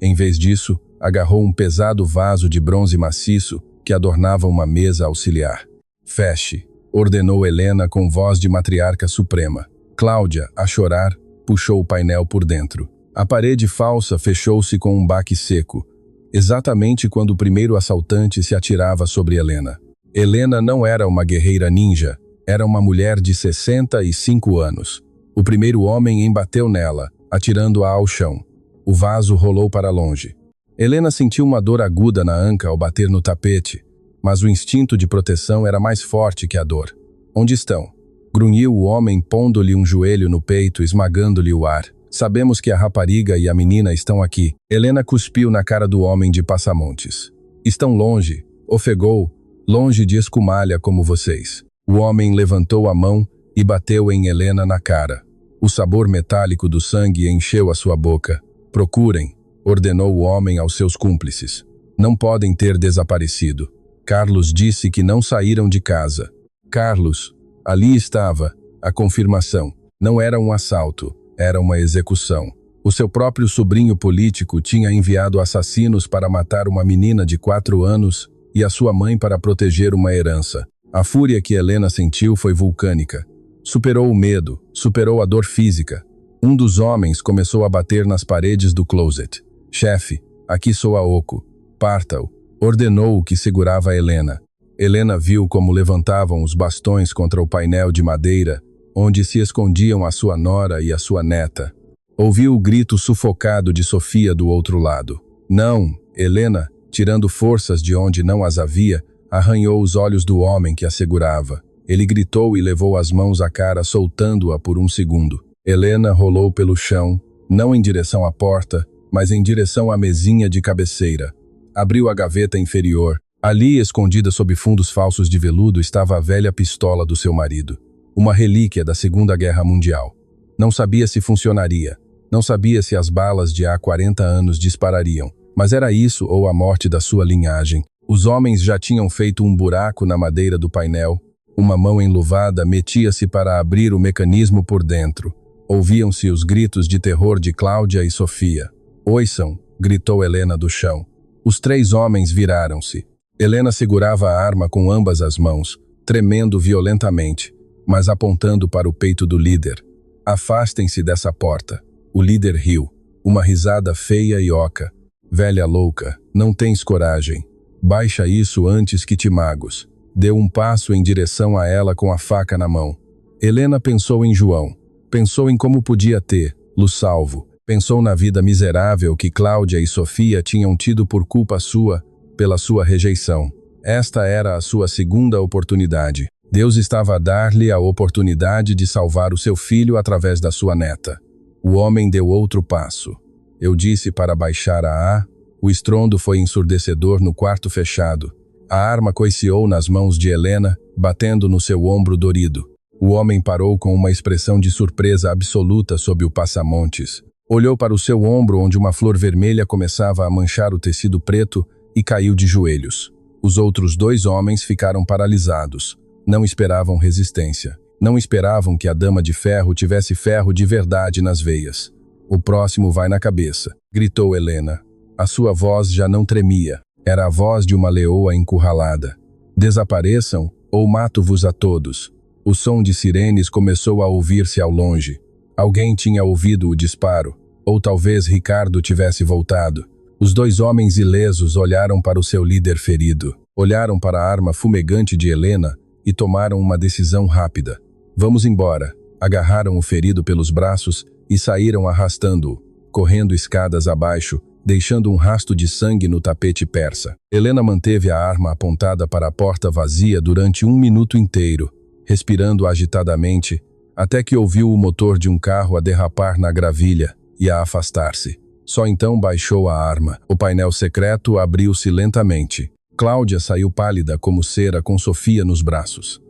Em vez disso, agarrou um pesado vaso de bronze maciço que adornava uma mesa auxiliar. Feche, ordenou Helena com voz de matriarca suprema. Cláudia, a chorar, puxou o painel por dentro. A parede falsa fechou-se com um baque seco, exatamente quando o primeiro assaltante se atirava sobre Helena. Helena não era uma guerreira ninja, era uma mulher de 65 anos. O primeiro homem embateu nela, atirando-a ao chão. O vaso rolou para longe. Helena sentiu uma dor aguda na anca ao bater no tapete, mas o instinto de proteção era mais forte que a dor. Onde estão? Grunhiu o homem, pondo-lhe um joelho no peito, esmagando-lhe o ar. Sabemos que a rapariga e a menina estão aqui. Helena cuspiu na cara do homem de passamontes. Estão longe, ofegou, longe de escumalha como vocês. O homem levantou a mão e bateu em Helena na cara. O sabor metálico do sangue encheu a sua boca. Procurem, ordenou o homem aos seus cúmplices. Não podem ter desaparecido. Carlos disse que não saíram de casa. Carlos, ali estava, a confirmação. Não era um assalto. Era uma execução. O seu próprio sobrinho político tinha enviado assassinos para matar uma menina de 4 anos e a sua mãe para proteger uma herança. A fúria que Helena sentiu foi vulcânica. Superou o medo, superou a dor física. Um dos homens começou a bater nas paredes do closet. Chefe, aqui sou Aoko. Parta-o, ordenou o que segurava Helena. Helena viu como levantavam os bastões contra o painel de madeira onde se escondiam a sua nora e a sua neta. Ouviu o grito sufocado de Sofia do outro lado. Não, Helena, tirando forças de onde não as havia, arranhou os olhos do homem que a segurava. Ele gritou e levou as mãos à cara, soltando-a por um segundo. Helena rolou pelo chão, não em direção à porta, mas em direção à mesinha de cabeceira. Abriu a gaveta inferior. Ali, escondida sob fundos falsos de veludo, estava a velha pistola do seu marido. Uma relíquia da Segunda Guerra Mundial. Não sabia se funcionaria. Não sabia se as balas de há 40 anos disparariam. Mas era isso ou a morte da sua linhagem. Os homens já tinham feito um buraco na madeira do painel. Uma mão enluvada metia-se para abrir o mecanismo por dentro. Ouviam-se os gritos de terror de Cláudia e Sofia. Ouçam, gritou Helena do chão. Os 3 homens viraram-se. Helena segurava a arma com ambas as mãos, tremendo violentamente, mas apontando para o peito do líder. Afastem-se dessa porta. O líder riu. Uma risada feia e oca. Velha louca, não tens coragem. Baixa isso antes que te magos. Deu um passo em direção a ela com a faca na mão. Helena pensou em João. Pensou em como podia ter-lo salvo. Pensou na vida miserável que Cláudia e Sofia tinham tido por culpa sua, pela sua rejeição. Esta era a sua segunda oportunidade. Deus estava a dar-lhe a oportunidade de salvar o seu filho através da sua neta. O homem deu outro passo. Eu disse para baixar a A. O estrondo foi ensurdecedor no quarto fechado. A arma coiceou nas mãos de Helena, batendo no seu ombro dorido. O homem parou com uma expressão de surpresa absoluta sob o passamontes. Olhou para o seu ombro onde uma flor vermelha começava a manchar o tecido preto e caiu de joelhos. Os outros 2 homens ficaram paralisados. Não esperavam resistência. Não esperavam que a dama de ferro tivesse ferro de verdade nas veias. O próximo vai na cabeça, gritou Helena. A sua voz já não tremia. Era a voz de uma leoa encurralada. Desapareçam ou mato-vos a todos. O som de sirenes começou a ouvir-se ao longe. Alguém tinha ouvido o disparo. Ou talvez Ricardo tivesse voltado. Os 2 homens ilesos olharam para o seu líder ferido. Olharam para a arma fumegante de Helena e tomaram uma decisão rápida. Vamos embora. Agarraram o ferido pelos braços e saíram arrastando-o, correndo escadas abaixo, deixando um rasto de sangue no tapete persa. Helena manteve a arma apontada para a porta vazia durante 1 minuto inteiro, respirando agitadamente, até que ouviu o motor de um carro a derrapar na gravilha e a afastar-se. Só então baixou a arma. O painel secreto abriu-se lentamente. Cláudia saiu pálida como cera com Sofia nos braços.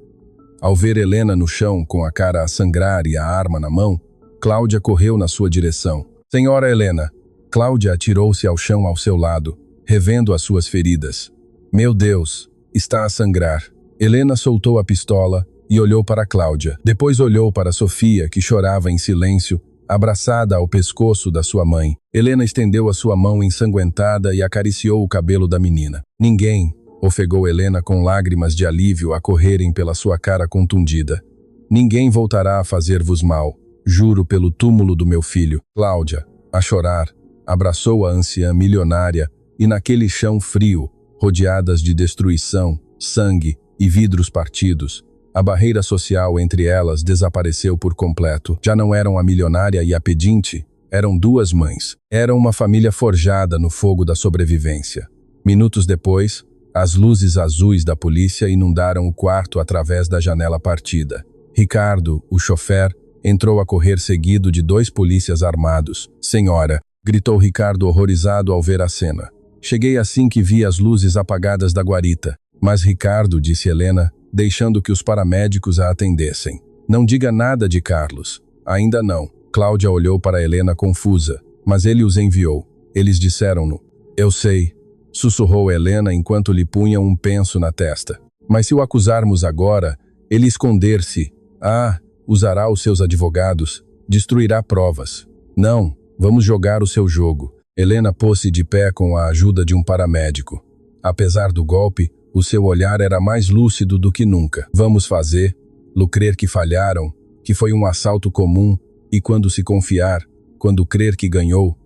Ao ver Helena no chão com a cara a sangrar e a arma na mão, Cláudia correu na sua direção. Senhora Helena! Cláudia atirou-se ao chão ao seu lado, revendo as suas feridas. Meu Deus! Está a sangrar. Helena soltou a pistola e olhou para Cláudia. Depois olhou para Sofia, que chorava em silêncio, abraçada ao pescoço da sua mãe. Helena estendeu a sua mão ensanguentada e acariciou o cabelo da menina. Ninguém, ofegou Helena com lágrimas de alívio a correrem pela sua cara contundida. Ninguém voltará a fazer-vos mal, juro pelo túmulo do meu filho. Cláudia, a chorar, abraçou a anciã milionária e naquele chão frio, rodeadas de destruição, sangue e vidros partidos, a barreira social entre elas desapareceu por completo. Já não eram a milionária e a pedinte, eram duas mães. Era uma família forjada no fogo da sobrevivência. Minutos depois, as luzes azuis da polícia inundaram o quarto através da janela partida. Ricardo, o chofer, entrou a correr seguido de 2 polícias armados. Senhora, gritou Ricardo horrorizado ao ver a cena. Cheguei assim que vi as luzes apagadas da guarita. Mas Ricardo, disse Helena, deixando que os paramédicos a atendessem. Não diga nada de Carlos. Ainda não. Cláudia olhou para Helena confusa, mas ele os enviou. Eles disseram-no. Eu sei, sussurrou Helena enquanto lhe punham um penso na testa. Mas se o acusarmos agora, ele esconder-se. Usará os seus advogados, destruirá provas. Não, vamos jogar o seu jogo. Helena pôs-se de pé com a ajuda de um paramédico. Apesar do golpe, o seu olhar era mais lúcido do que nunca. Vamos crer que falharam, que foi um assalto comum, e quando se confiar, quando crer que ganhou,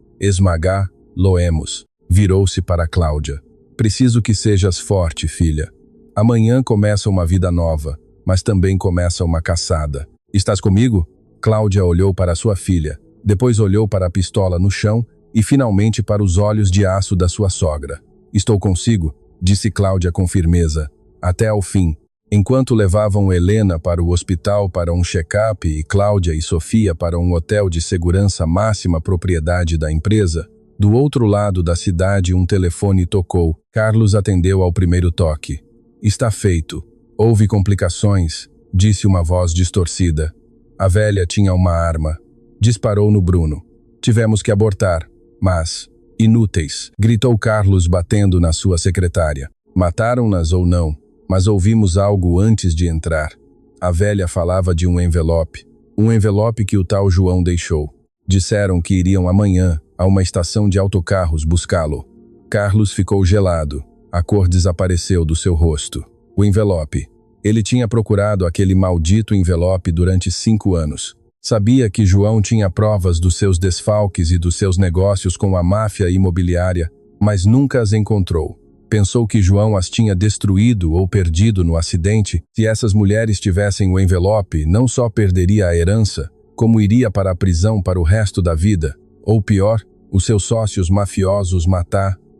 loemos. Virou-se para Cláudia. Preciso que sejas forte, filha. Amanhã começa uma vida nova, mas também começa uma caçada. Estás comigo? Cláudia olhou para sua filha, depois olhou para a pistola no chão e finalmente para os olhos de aço da sua sogra. Estou consigo, disse Cláudia com firmeza, até ao fim. Enquanto levavam Helena para o hospital para um check-up e Cláudia e Sofia para um hotel de segurança máxima propriedade da empresa, do outro lado da cidade um telefone tocou. Carlos atendeu ao primeiro toque. Está feito. Houve complicações, disse uma voz distorcida. A velha tinha uma arma. Disparou no Bruno. Tivemos que abortar, mas... Inúteis, gritou Carlos batendo na sua secretária. Mataram-nas ou não, mas ouvimos algo antes de entrar. A velha falava de um envelope que o tal João deixou. Disseram que iriam amanhã a uma estação de autocarros buscá-lo. Carlos ficou gelado. A cor desapareceu do seu rosto. O envelope. Ele tinha procurado aquele maldito envelope durante 5 anos. Sabia que João tinha provas dos seus desfalques e dos seus negócios com a máfia imobiliária, mas nunca as encontrou. Pensou que João as tinha destruído ou perdido no acidente. Se essas mulheres tivessem o envelope, não só perderia a herança, como iria para a prisão para o resto da vida. Ou pior, os seus sócios mafiosos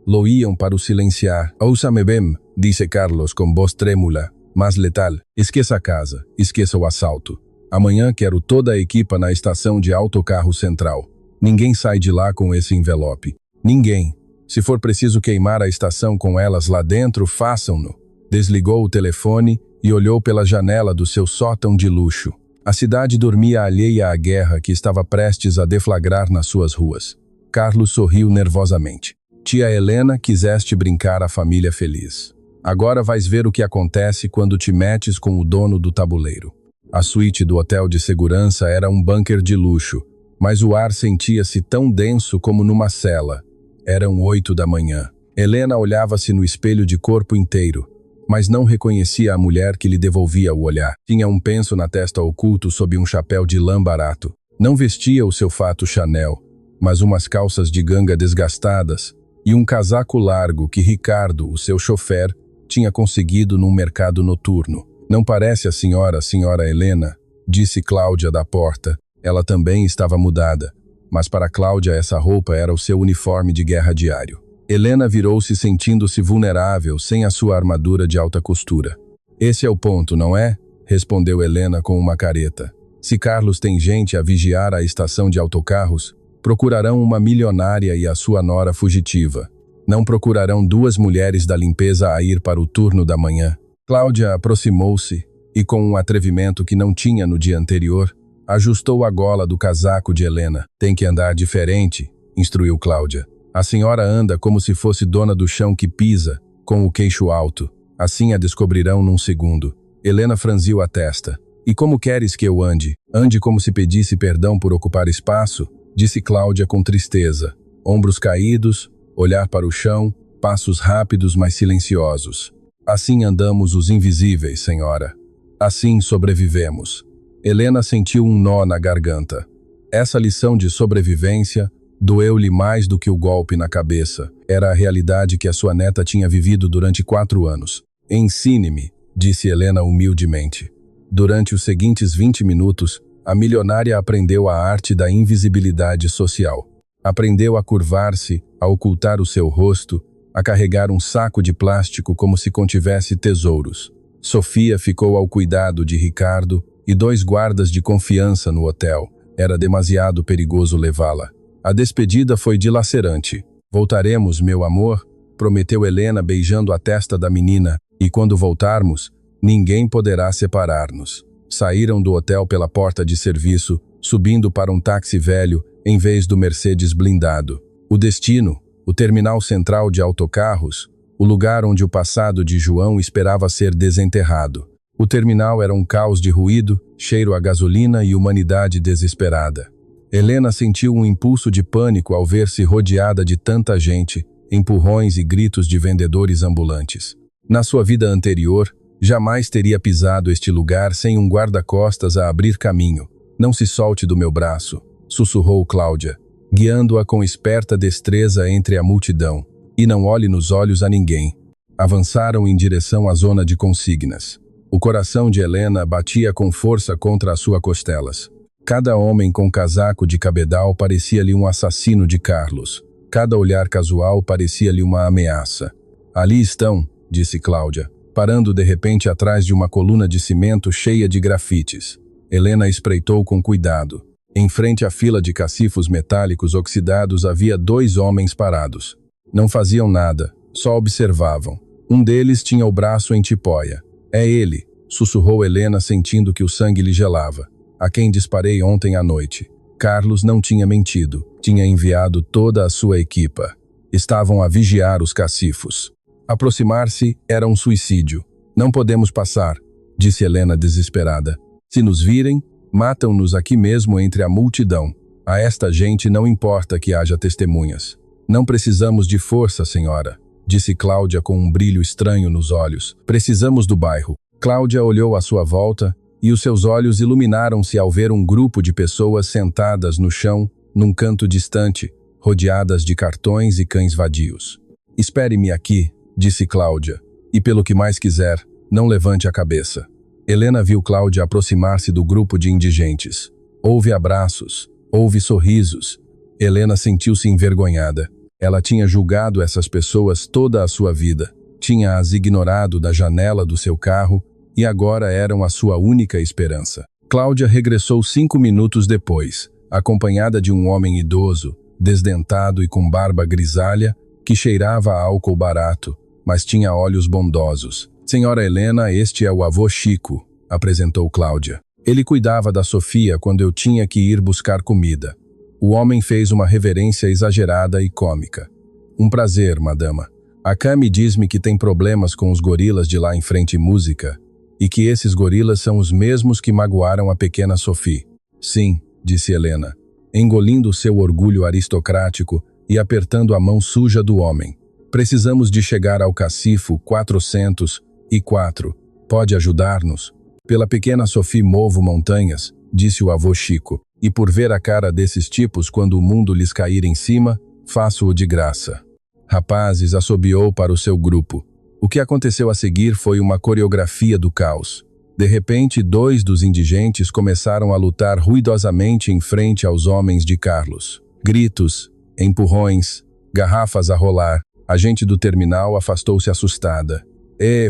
lo iam para o silenciar. Ouça-me bem, disse Carlos com voz trêmula, mas letal. Esqueça a casa, esqueça o assalto. Amanhã quero toda a equipa na estação de autocarro central. Ninguém sai de lá com esse envelope. Ninguém. Se for preciso queimar a estação com elas lá dentro, façam-no. Desligou o telefone e olhou pela janela do seu sótão de luxo. A cidade dormia alheia à guerra que estava prestes a deflagrar nas suas ruas. Carlos sorriu nervosamente. Tia Helena, quiseste brincar a família feliz. Agora vais ver o que acontece quando te metes com o dono do tabuleiro. A suíte do hotel de segurança era um bunker de luxo, mas o ar sentia-se tão denso como numa cela. Eram 8 da manhã. Helena olhava-se no espelho de corpo inteiro, mas não reconhecia a mulher que lhe devolvia o olhar. Tinha um penso na testa oculto sob um chapéu de lã barato. Não vestia o seu fato Chanel, mas umas calças de ganga desgastadas e um casaco largo que Ricardo, o seu chofer, tinha conseguido num mercado noturno. Não parece a senhora Helena, disse Cláudia da porta. Ela também estava mudada, mas para Cláudia essa roupa era o seu uniforme de guerra diário. Helena virou-se sentindo-se vulnerável sem a sua armadura de alta costura. Esse é o ponto, não é? Respondeu Helena com uma careta. Se Carlos tem gente a vigiar a estação de autocarros, procurarão uma milionária e a sua nora fugitiva. Não procurarão 2 mulheres da limpeza a ir para o turno da manhã. Cláudia aproximou-se e, com um atrevimento que não tinha no dia anterior, ajustou a gola do casaco de Helena. Tem que andar diferente, instruiu Cláudia. A senhora anda como se fosse dona do chão que pisa, com o queixo alto. Assim a descobrirão num segundo. Helena franziu a testa. E como queres que eu ande? Ande como se pedisse perdão por ocupar espaço? Disse Cláudia com tristeza. Ombros caídos, olhar para o chão, passos rápidos, mas silenciosos. Assim andamos os invisíveis, senhora. Assim sobrevivemos. Helena sentiu um nó na garganta. Essa lição de sobrevivência doeu-lhe mais do que o golpe na cabeça. Era a realidade que a sua neta tinha vivido durante 4 anos. Ensine-me, disse Helena humildemente. Durante os seguintes 20 minutos, a milionária aprendeu a arte da invisibilidade social. Aprendeu a curvar-se, a ocultar o seu rosto, a carregar um saco de plástico como se contivesse tesouros. Sofia ficou ao cuidado de Ricardo e 2 guardas de confiança no hotel. Era demasiado perigoso levá-la. A despedida foi dilacerante. Voltaremos, meu amor, prometeu Helena beijando a testa da menina, e quando voltarmos, ninguém poderá separar-nos. Saíram do hotel pela porta de serviço, subindo para um táxi velho em vez do Mercedes blindado. O destino, o terminal central de autocarros, o lugar onde o passado de João esperava ser desenterrado. O terminal era um caos de ruído, cheiro a gasolina e humanidade desesperada. Helena sentiu um impulso de pânico ao ver-se rodeada de tanta gente, empurrões e gritos de vendedores ambulantes. Na sua vida anterior, jamais teria pisado este lugar sem um guarda-costas a abrir caminho. Não se solte do meu braço, sussurrou Cláudia, guiando-a com esperta destreza entre a multidão. E não olhe nos olhos a ninguém. Avançaram em direção à zona de consignas. O coração de Helena batia com força contra as suas costelas. Cada homem com casaco de cabedal parecia-lhe um assassino de Carlos. Cada olhar casual parecia-lhe uma ameaça. Ali estão, disse Cláudia, parando de repente atrás de uma coluna de cimento cheia de grafites. Helena espreitou com cuidado. Em frente à fila de cacifos metálicos oxidados havia 2 homens parados. Não faziam nada, só observavam. Um deles tinha o braço em tipóia. É ele, sussurrou Helena sentindo que o sangue lhe gelava. A quem disparei ontem à noite. Carlos não tinha mentido. Tinha enviado toda a sua equipa. Estavam a vigiar os cacifos. Aproximar-se era um suicídio. Não podemos passar, disse Helena desesperada. Se nos virem, matam-nos aqui mesmo entre a multidão. A esta gente não importa que haja testemunhas. Não precisamos de força, senhora, disse Cláudia com um brilho estranho nos olhos. Precisamos do bairro. Cláudia olhou à sua volta e os seus olhos iluminaram-se ao ver um grupo de pessoas sentadas no chão, num canto distante, rodeadas de cartões e cães vadios. Espere-me aqui, disse Cláudia, e pelo que mais quiser, não levante a cabeça. Helena viu Cláudia aproximar-se do grupo de indigentes. Houve abraços, houve sorrisos. Helena sentiu-se envergonhada. Ela tinha julgado essas pessoas toda a sua vida. Tinha-as ignorado da janela do seu carro e agora eram a sua única esperança. Cláudia regressou 5 minutos depois, acompanhada de um homem idoso, desdentado e com barba grisalha, que cheirava a álcool barato, mas tinha olhos bondosos. Senhora Helena, este é o avô Chico, apresentou Cláudia. Ele cuidava da Sofia quando eu tinha que ir buscar comida. O homem fez uma reverência exagerada e cômica. Um prazer, madama. A Cami diz-me que tem problemas com os gorilas de lá em frente música, e que esses gorilas são os mesmos que magoaram a pequena Sophie. Sim, disse Helena, engolindo seu orgulho aristocrático e apertando a mão suja do homem. Precisamos de chegar ao cacifo 404. Pode ajudar-nos? Pela pequena Sophie movo montanhas, disse o avô Chico, e por ver a cara desses tipos quando o mundo lhes cair em cima, faço-o de graça. Rapazes, assobiou para o seu grupo. O que aconteceu a seguir foi uma coreografia do caos. De repente, 2 dos indigentes começaram a lutar ruidosamente em frente aos homens de Carlos. Gritos, empurrões, garrafas a rolar. A gente do terminal afastou-se assustada.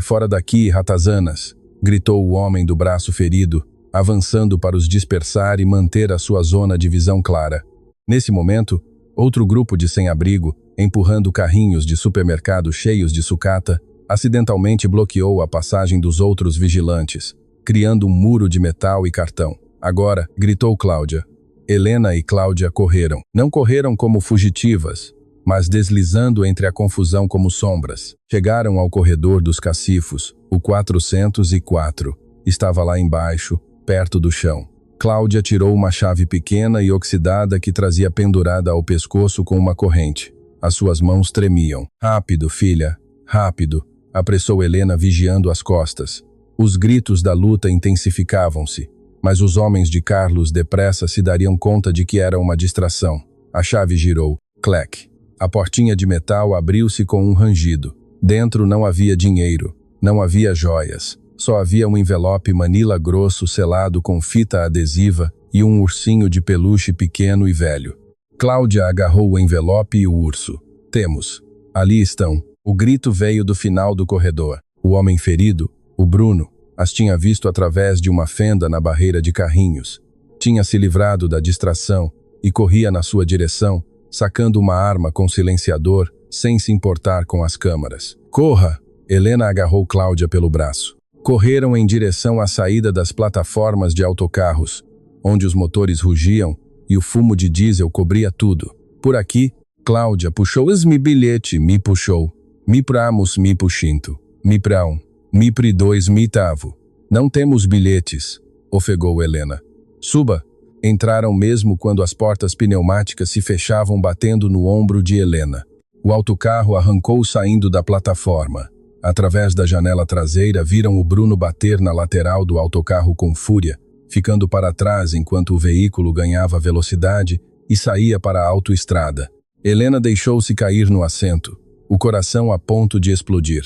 Fora daqui, ratazanas! Gritou o homem do braço ferido, avançando para os dispersar e manter a sua zona de visão clara. Nesse momento, outro grupo de sem-abrigo, empurrando carrinhos de supermercado cheios de sucata, acidentalmente bloqueou a passagem dos outros vigilantes, criando um muro de metal e cartão. Agora, gritou Cláudia. Helena e Cláudia correram. Não correram como fugitivas, mas deslizando entre a confusão como sombras. Chegaram ao corredor dos cacifos, o 404. Estava lá embaixo, perto do chão. Cláudia tirou uma chave pequena e oxidada que trazia pendurada ao pescoço com uma corrente. As suas mãos tremiam. Rápido, filha, rápido, apressou Helena vigiando as costas. Os gritos da luta intensificavam-se, mas os homens de Carlos depressa se dariam conta de que era uma distração. A chave girou. Clac. A portinha de metal abriu-se com um rangido. Dentro não havia dinheiro, não havia joias. Só havia um envelope manila grosso selado com fita adesiva e um ursinho de peluche pequeno e velho. Cláudia agarrou o envelope e o urso. Temos. Ali estão. O grito veio do final do corredor. O homem ferido, o Bruno, as tinha visto através de uma fenda na barreira de carrinhos. Tinha se livrado da distração e corria na sua direção, sacando uma arma com silenciador, sem se importar com as câmaras. Corra! Helena agarrou Cláudia pelo braço. Correram em direção à saída das plataformas de autocarros, onde os motores rugiam e o fumo de diesel cobria tudo. Por aqui, Cláudia puxou mi bilhete, me puxou. Mi pramos, mi puxinto. Mi prão. Mi pri 2 mitavo. Não temos bilhetes, ofegou Helena. Suba. Entraram mesmo quando as portas pneumáticas se fechavam batendo no ombro de Helena. O autocarro arrancou saindo da plataforma. Através da janela traseira viram o Bruno bater na lateral do autocarro com fúria, ficando para trás enquanto o veículo ganhava velocidade e saía para a autoestrada. Helena deixou-se cair no assento, o coração a ponto de explodir.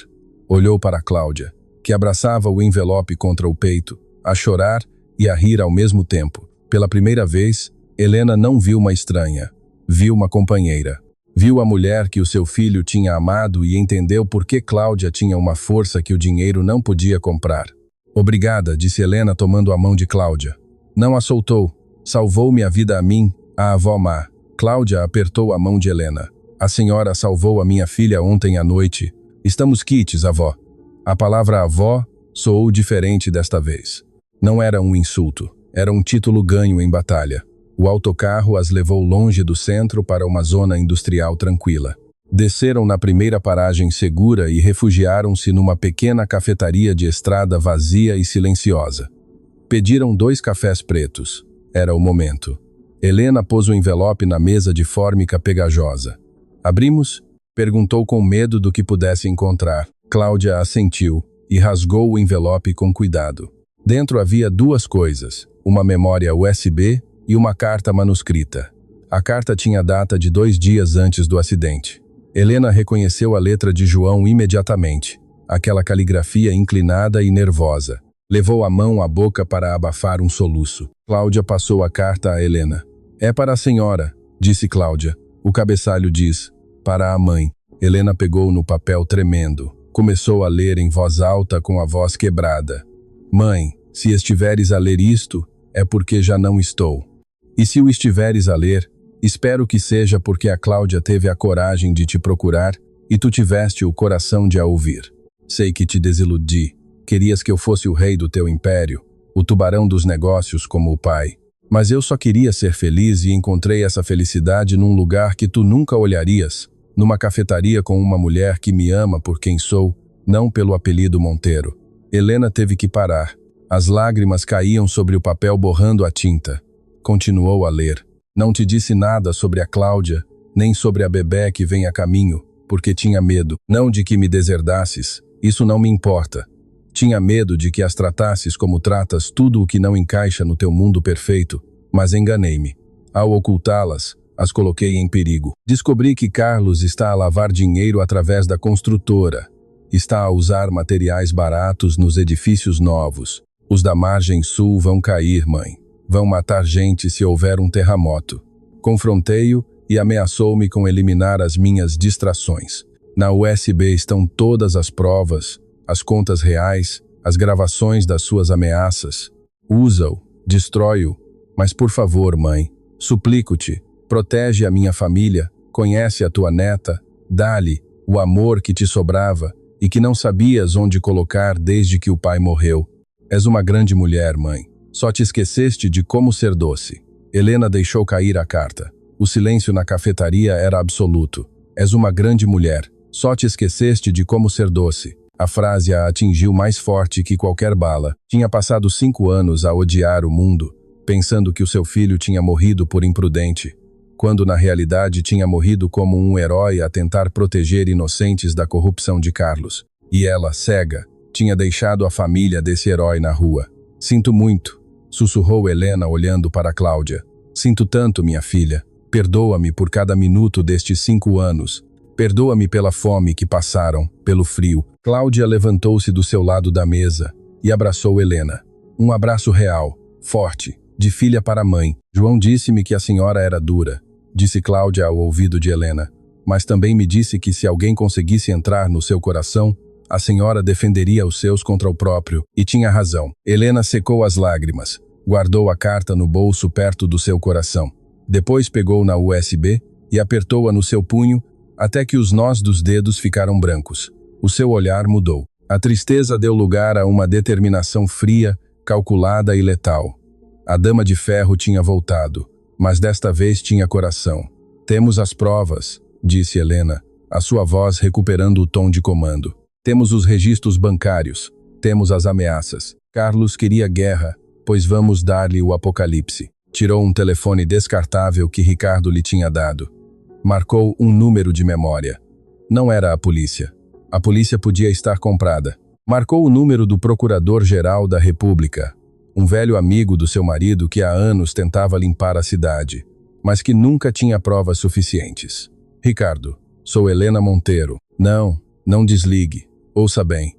Olhou para Cláudia, que abraçava o envelope contra o peito, a chorar e a rir ao mesmo tempo. Pela primeira vez, Helena não viu uma estranha, viu uma companheira. Viu a mulher que o seu filho tinha amado e entendeu por que Cláudia tinha uma força que o dinheiro não podia comprar. Obrigada, disse Helena tomando a mão de Cláudia. Não a soltou. Salvou-me a vida a mim, a avó má. Cláudia apertou a mão de Helena. A senhora salvou a minha filha ontem à noite. Estamos quites, avó. A palavra avó soou diferente desta vez. Não era um insulto, era um título ganho em batalha. O autocarro as levou longe do centro para uma zona industrial tranquila. Desceram na primeira paragem segura e refugiaram-se numa pequena cafetaria de estrada vazia e silenciosa. Pediram 2 cafés pretos. Era o momento. Helena pôs o envelope na mesa de fórmica pegajosa. Abrimos? Perguntou com medo do que pudesse encontrar. Cláudia assentiu e rasgou o envelope com cuidado. Dentro havia 2 coisas, uma memória USB e uma carta manuscrita. A carta tinha data de 2 dias antes do acidente. Helena reconheceu a letra de João imediatamente, aquela caligrafia inclinada e nervosa. Levou a mão à boca para abafar um soluço. Cláudia passou a carta a Helena. É para a senhora, disse Cláudia. O cabeçalho diz, para a mãe. Helena pegou no papel tremendo. Começou a ler em voz alta com a voz quebrada. Mãe, se estiveres a ler isto, é porque já não estou. E se o estiveres a ler, espero que seja porque a Cláudia teve a coragem de te procurar e tu tiveste o coração de a ouvir. Sei que te desiludi. Querias que eu fosse o rei do teu império, o tubarão dos negócios como o pai. Mas eu só queria ser feliz e encontrei essa felicidade num lugar que tu nunca olharias, numa cafetaria com uma mulher que me ama por quem sou, não pelo apelido Monteiro. Helena teve que parar. As lágrimas caíam sobre o papel borrando a tinta. Continuou a ler. Não te disse nada sobre a Cláudia, nem sobre a bebé que vem a caminho, porque tinha medo. Não de que me deserdasses, isso não me importa. Tinha medo de que as tratasses como tratas tudo o que não encaixa no teu mundo perfeito, mas enganei-me. Ao ocultá-las, as coloquei em perigo. Descobri que Carlos está a lavar dinheiro através da construtora. Está a usar materiais baratos nos edifícios novos. Os da margem sul vão cair, mãe. Vão matar gente se houver um terremoto. Confrontei-o e ameaçou-me com eliminar as minhas distrações. Na USB estão todas as provas, as contas reais, as gravações das suas ameaças. Usa-o, destrói-o. Mas por favor, mãe, suplico-te, protege a minha família, conhece a tua neta, dá-lhe o amor que te sobrava e que não sabias onde colocar desde que o pai morreu. És uma grande mulher, mãe. Só te esqueceste de como ser doce. Helena deixou cair a carta. O silêncio na cafetaria era absoluto. És uma grande mulher. Só te esqueceste de como ser doce. A frase a atingiu mais forte que qualquer bala. Tinha passado 5 anos a odiar o mundo, pensando que o seu filho tinha morrido por imprudente, quando na realidade tinha morrido como um herói a tentar proteger inocentes da corrupção de Carlos. E ela, cega, tinha deixado a família desse herói na rua. Sinto muito, sussurrou Helena olhando para Cláudia. Sinto tanto, minha filha. Perdoa-me por cada minuto destes 5 anos. Perdoa-me pela fome que passaram, pelo frio. Cláudia levantou-se do seu lado da mesa e abraçou Helena. Um abraço real, forte, de filha para mãe. João disse-me que a senhora era dura, disse Cláudia ao ouvido de Helena, mas também me disse que se alguém conseguisse entrar no seu coração, a senhora defenderia os seus contra o próprio, e tinha razão. Helena secou as lágrimas, guardou a carta no bolso perto do seu coração. Depois pegou na USB e apertou-a no seu punho até que os nós dos dedos ficaram brancos. O seu olhar mudou. A tristeza deu lugar a uma determinação fria, calculada e letal. A Dama de Ferro tinha voltado, mas desta vez tinha coração. Temos as provas, disse Helena, a sua voz recuperando o tom de comando. Temos os registros bancários, temos as ameaças. Carlos queria guerra, pois vamos dar-lhe o apocalipse. Tirou um telefone descartável que Ricardo lhe tinha dado. Marcou um número de memória. Não era a polícia. A polícia podia estar comprada. Marcou o número do Procurador-Geral da República, um velho amigo do seu marido que há anos tentava limpar a cidade, mas que nunca tinha provas suficientes. Ricardo, sou Helena Monteiro. Não desligue. Ouça bem.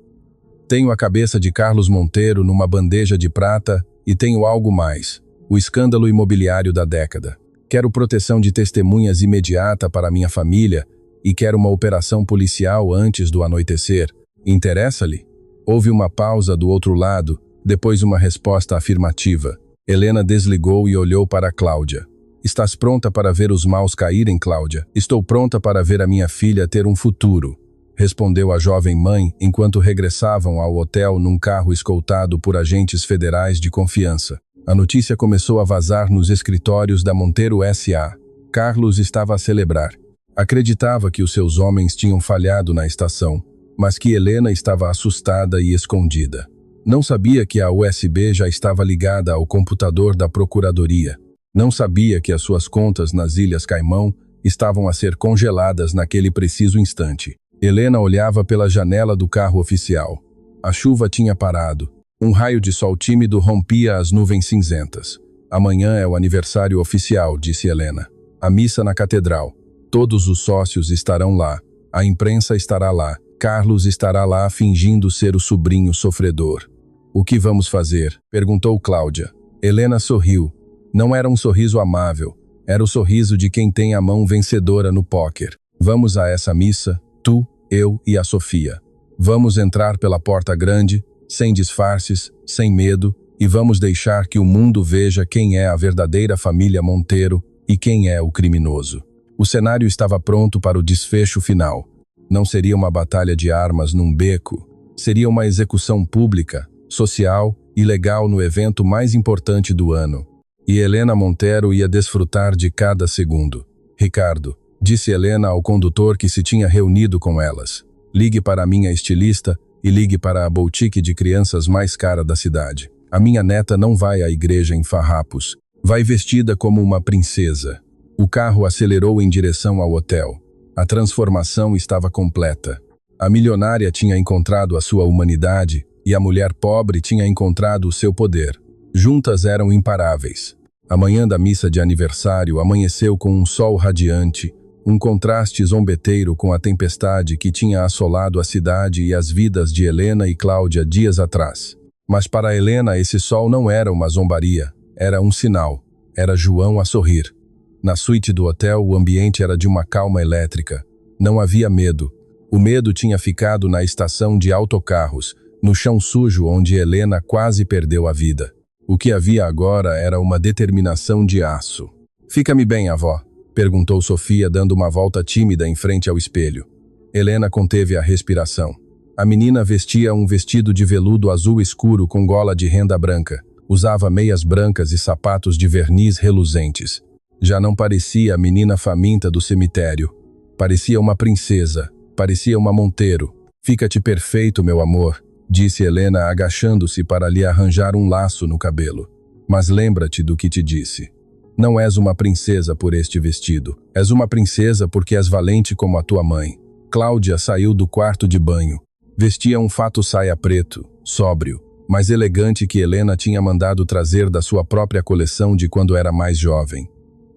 Tenho a cabeça de Carlos Monteiro numa bandeja de prata e tenho algo mais. O escândalo imobiliário da década. Quero proteção de testemunhas imediata para minha família e quero uma operação policial antes do anoitecer. Interessa-lhe? Houve uma pausa do outro lado, depois uma resposta afirmativa. Helena desligou e olhou para Cláudia. Estás pronta para ver os maus caírem, Cláudia? Estou pronta para ver a minha filha ter um futuro, respondeu a jovem mãe enquanto regressavam ao hotel num carro escoltado por agentes federais de confiança. A notícia começou a vazar nos escritórios da Monteiro S.A. Carlos estava a celebrar. Acreditava que os seus homens tinham falhado na estação, mas que Helena estava assustada e escondida. Não sabia que a USB já estava ligada ao computador da Procuradoria. Não sabia que as suas contas nas Ilhas Caimão estavam a ser congeladas naquele preciso instante. Helena olhava pela janela do carro oficial. A chuva tinha parado. Um raio de sol tímido rompia as nuvens cinzentas. Amanhã é o aniversário oficial, disse Helena. A missa na catedral. Todos os sócios estarão lá. A imprensa estará lá. Carlos estará lá fingindo ser o sobrinho sofredor. O que vamos fazer? Perguntou Cláudia. Helena sorriu. Não era um sorriso amável. Era o sorriso de quem tem a mão vencedora no póquer. Vamos a essa missa, tu, eu e a Sofia. Vamos entrar pela porta grande, sem disfarces, sem medo, e vamos deixar que o mundo veja quem é a verdadeira família Monteiro e quem é o criminoso. O cenário estava pronto para o desfecho final. Não seria uma batalha de armas num beco. Seria uma execução pública, social e legal no evento mais importante do ano. E Helena Monteiro ia desfrutar de cada segundo. Ricardo, disse Helena ao condutor que se tinha reunido com elas. Ligue para a minha estilista e ligue para a boutique de crianças mais cara da cidade. A minha neta não vai à igreja em farrapos. Vai vestida como uma princesa. O carro acelerou em direção ao hotel. A transformação estava completa. A milionária tinha encontrado a sua humanidade e a mulher pobre tinha encontrado o seu poder. Juntas eram imparáveis. A manhã da missa de aniversário amanheceu com um sol radiante, um contraste zombeteiro com a tempestade que tinha assolado a cidade e as vidas de Helena e Cláudia dias atrás. Mas para Helena esse sol não era uma zombaria, era um sinal, era João a sorrir. Na suíte do hotel o ambiente era de uma calma elétrica. Não havia medo. O medo tinha ficado na estação de autocarros, no chão sujo onde Helena quase perdeu a vida. O que havia agora era uma determinação de aço. Fica-me bem, avó, perguntou Sofia dando uma volta tímida em frente ao espelho. Helena conteve a respiração. A menina vestia um vestido de veludo azul escuro com gola de renda branca. Usava meias brancas e sapatos de verniz reluzentes. Já não parecia a menina faminta do cemitério. Parecia uma princesa. Parecia uma Monteiro. Fica-te perfeito, meu amor, disse Helena agachando-se para lhe arranjar um laço no cabelo. Mas lembra-te do que te disse. Não és uma princesa por este vestido. És uma princesa porque és valente como a tua mãe. Cláudia saiu do quarto de banho. Vestia um fato saia preto, sóbrio, mais elegante que Helena tinha mandado trazer da sua própria coleção de quando era mais jovem.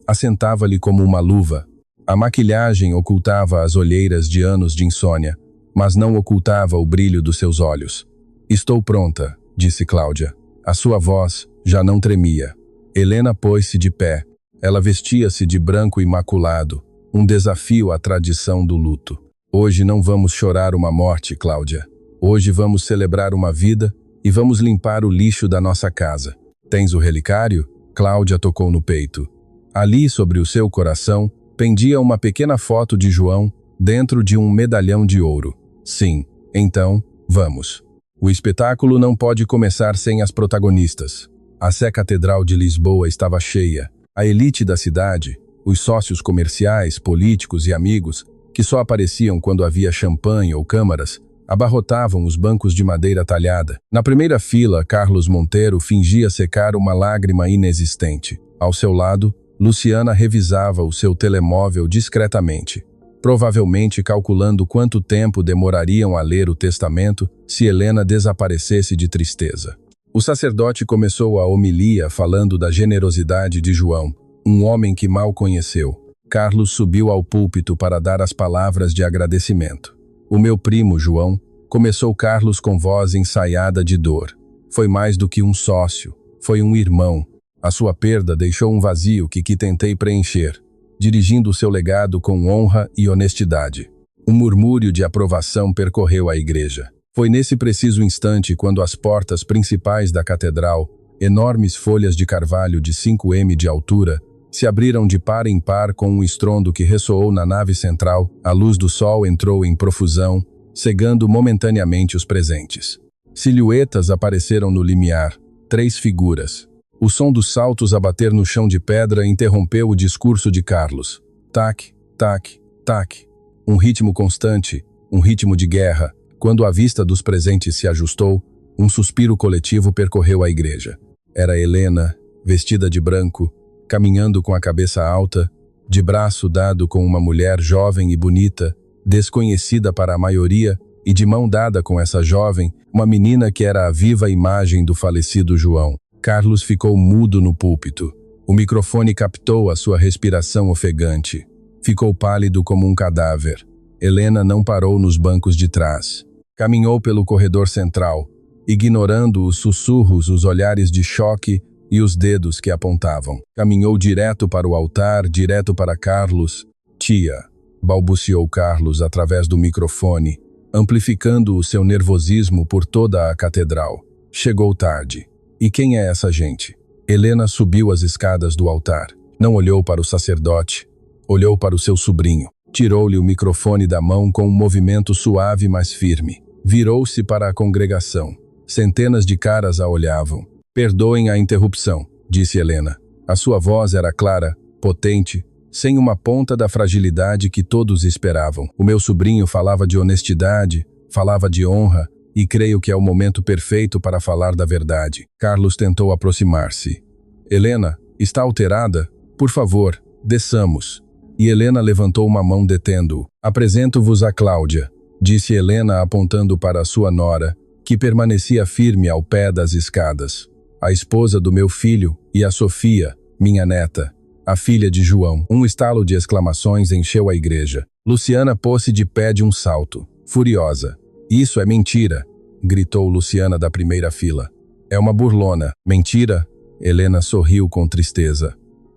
Assentava-lhe como uma luva. A maquilhagem ocultava as olheiras de anos de insônia, mas não ocultava o brilho dos seus olhos. Estou pronta, disse Cláudia. A sua voz já não tremia. Helena pôs-se de pé. Ela vestia-se de branco imaculado, um desafio à tradição do luto. Hoje não vamos chorar uma morte, Cláudia. Hoje vamos celebrar uma vida e vamos limpar o lixo da nossa casa. Tens o relicário? Cláudia tocou no peito. Ali, sobre o seu coração, pendia uma pequena foto de João dentro de um medalhão de ouro. Sim, então, vamos. O espetáculo não pode começar sem as protagonistas. A Sé Catedral de Lisboa estava cheia. A elite da cidade, os sócios comerciais, políticos e amigos, que só apareciam quando havia champanhe ou câmaras, abarrotavam os bancos de madeira talhada. Na primeira fila, Carlos Monteiro fingia secar uma lágrima inexistente. Ao seu lado, Luciana revisava o seu telemóvel discretamente, provavelmente calculando quanto tempo demorariam a ler o testamento se Helena desaparecesse de tristeza. O sacerdote começou a homilia falando da generosidade de João, um homem que mal conheceu. Carlos subiu ao púlpito para dar as palavras de agradecimento. O meu primo, João, começou Carlos com voz ensaiada de dor. Foi mais do que um sócio, foi um irmão. A sua perda deixou um vazio que tentei preencher, dirigindo o seu legado com honra e honestidade. Um murmúrio de aprovação percorreu a igreja. Foi nesse preciso instante quando as portas principais da catedral, enormes folhas de carvalho de 5 m de altura, se abriram de par em par com um estrondo que ressoou na nave central. A luz do sol entrou em profusão, cegando momentaneamente os presentes. Silhuetas apareceram no limiar, 3 figuras. O som dos saltos a bater no chão de pedra interrompeu o discurso de Carlos. Tac, tac, tac. Um ritmo constante, um ritmo de guerra. Quando a vista dos presentes se ajustou, um suspiro coletivo percorreu a igreja. Era Helena, vestida de branco, caminhando com a cabeça alta, de braço dado com uma mulher jovem e bonita, desconhecida para a maioria, e de mão dada com essa jovem, uma menina que era a viva imagem do falecido João. Carlos ficou mudo no púlpito. O microfone captou a sua respiração ofegante. Ficou pálido como um cadáver. Helena não parou nos bancos de trás. Caminhou pelo corredor central, ignorando os sussurros, os olhares de choque e os dedos que apontavam. Caminhou direto para o altar, direto para Carlos. Tia, balbuciou Carlos através do microfone, amplificando o seu nervosismo por toda a catedral. Chegou tarde. E quem é essa gente? Helena subiu as escadas do altar. Não olhou para o sacerdote. Olhou para o seu sobrinho. Tirou-lhe o microfone da mão com um movimento suave, mas firme. Virou-se para a congregação. Centenas de caras a olhavam. Perdoem a interrupção, disse Helena. A sua voz era clara, potente, sem uma ponta da fragilidade que todos esperavam. O meu sobrinho falava de honestidade, falava de honra, e creio que é o momento perfeito para falar da verdade. Carlos tentou aproximar-se. Helena, está alterada? Por favor, desçamos. E Helena levantou uma mão detendo-o. Apresento-vos a Cláudia, disse Helena apontando para a sua nora, que permanecia firme ao pé das escadas. A esposa do meu filho e a Sofia, minha neta, a filha de João. Um estalo de exclamações encheu a igreja. Luciana pôs-se de pé de um salto, furiosa. Isso é mentira, gritou Luciana da primeira fila. É uma burlona. Mentira? Helena sorriu com tristeza.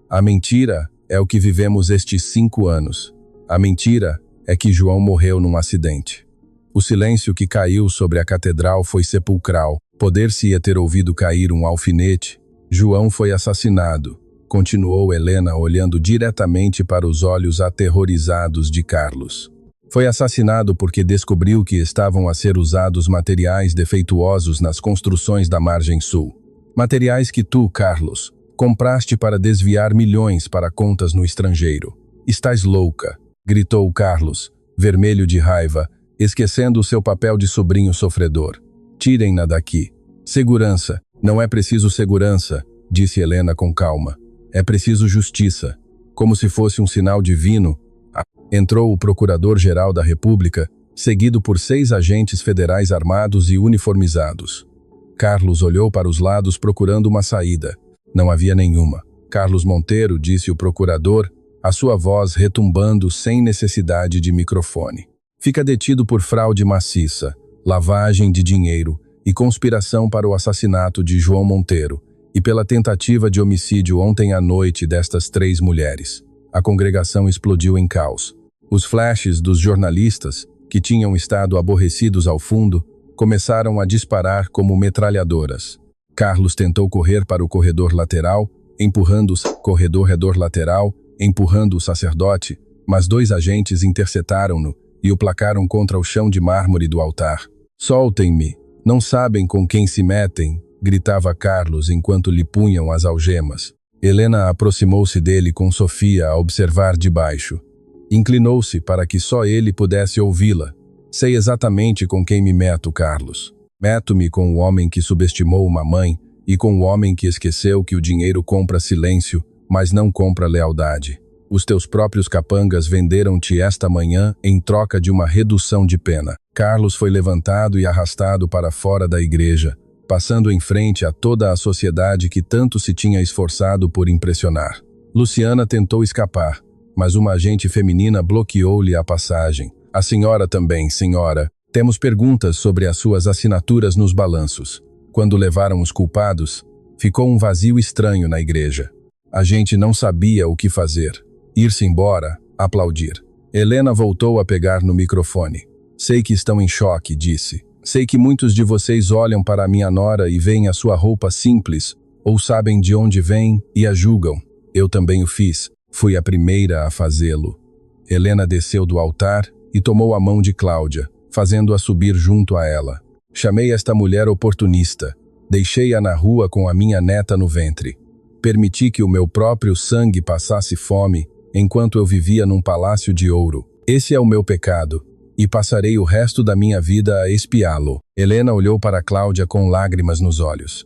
A mentira é o que vivemos estes 5 anos. A mentira é que João morreu num acidente. O silêncio que caiu sobre a catedral foi sepulcral. Poder-se-ia ter ouvido cair um alfinete. João foi assassinado, continuou Helena olhando diretamente para os olhos aterrorizados de Carlos. Foi assassinado porque descobriu que estavam a ser usados materiais defeituosos nas construções da margem sul. Materiais que tu, Carlos, compraste para desviar milhões para contas no estrangeiro. Estás louca, gritou Carlos, vermelho de raiva, esquecendo o seu papel de sobrinho sofredor. Tirem-na daqui. Segurança. Não é preciso segurança, disse Helena com calma. É preciso justiça. Como se fosse um sinal divino, entrou o Procurador-Geral da República, seguido por 6 agentes federais armados e uniformizados. Carlos olhou para os lados procurando uma saída. Não havia nenhuma. Carlos Monteiro, disse o procurador, a sua voz retumbando sem necessidade de microfone. Fica detido por fraude maciça, lavagem de dinheiro e conspiração para o assassinato de João Monteiro e pela tentativa de homicídio ontem à noite destas 3 mulheres. A congregação explodiu em caos. Os flashes dos jornalistas, que tinham estado aborrecidos ao fundo, começaram a disparar como metralhadoras. Carlos tentou correr para o corredor lateral, empurrando o sacerdote, mas 2 agentes interceptaram-no e o placaram contra o chão de mármore do altar. Soltem-me! Não sabem com quem se metem, gritava Carlos enquanto lhe punham as algemas. Helena aproximou-se dele com Sofia a observar de baixo. Inclinou-se para que só ele pudesse ouvi-la. Sei exatamente com quem me meto, Carlos. Meto-me com o homem que subestimou uma mãe e com o homem que esqueceu que o dinheiro compra silêncio, mas não compra lealdade. Os teus próprios capangas venderam-te esta manhã em troca de uma redução de pena. Carlos foi levantado e arrastado para fora da igreja, passando em frente a toda a sociedade que tanto se tinha esforçado por impressionar. Luciana tentou escapar, mas uma agente feminina bloqueou-lhe a passagem. A senhora também, senhora. Temos perguntas sobre as suas assinaturas nos balanços. Quando levaram os culpados, ficou um vazio estranho na igreja. A gente não sabia o que fazer. Ir-se embora, aplaudir. Helena voltou a pegar no microfone. Sei que estão em choque, disse. Sei que muitos de vocês olham para a minha nora e veem a sua roupa simples, ou sabem de onde vem e a julgam. Eu também o fiz. Fui a primeira a fazê-lo. Helena desceu do altar e tomou a mão de Cláudia, fazendo-a subir junto a ela. Chamei esta mulher oportunista. Deixei-a na rua com a minha neta no ventre. Permiti que o meu próprio sangue passasse fome, enquanto eu vivia num palácio de ouro. Esse é o meu pecado, e passarei o resto da minha vida a expiá-lo. Helena olhou para Cláudia com lágrimas nos olhos.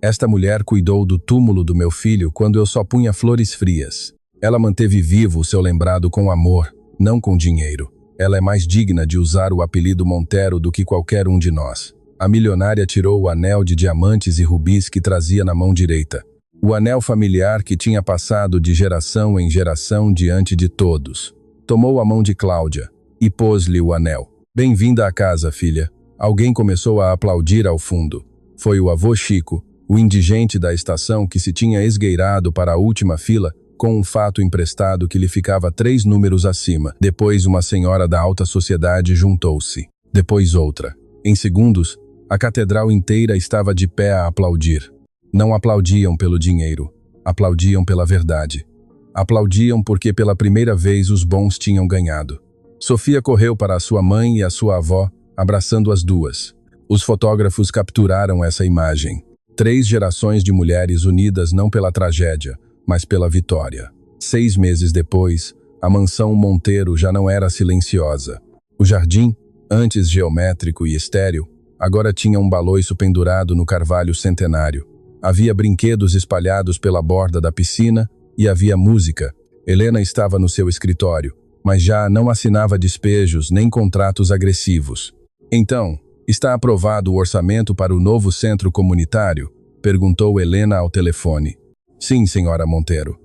Esta mulher cuidou do túmulo do meu filho quando eu só punha flores frias. Ela manteve vivo o seu lembrado com amor, não com dinheiro. Ela é mais digna de usar o apelido Monteiro do que qualquer um de nós. A milionária tirou o anel de diamantes e rubis que trazia na mão direita. O anel familiar que tinha passado de geração em geração diante de todos. Tomou a mão de Cláudia e pôs-lhe o anel. Bem-vinda à casa, filha. Alguém começou a aplaudir ao fundo. Foi o avô Chico, o indigente da estação que se tinha esgueirado para a última fila com um fato emprestado que lhe ficava 3 números acima. Depois uma senhora da alta sociedade juntou-se. Depois outra. Em segundos, a catedral inteira estava de pé a aplaudir. Não aplaudiam pelo dinheiro, aplaudiam pela verdade. Aplaudiam porque pela primeira vez os bons tinham ganhado. Sofia correu para a sua mãe e a sua avó, abraçando as duas. Os fotógrafos capturaram essa imagem. 3 gerações de mulheres unidas não pela tragédia, mas pela vitória. 6 meses depois, a mansão Monteiro já não era silenciosa. O jardim, antes geométrico e estéril, agora tinha um baloiço pendurado no carvalho centenário. Havia brinquedos espalhados pela borda da piscina e havia música. Helena estava no seu escritório, mas já não assinava despejos nem contratos agressivos. Então, está aprovado o orçamento para o novo centro comunitário? Perguntou Helena ao telefone. Sim, senhora Monteiro.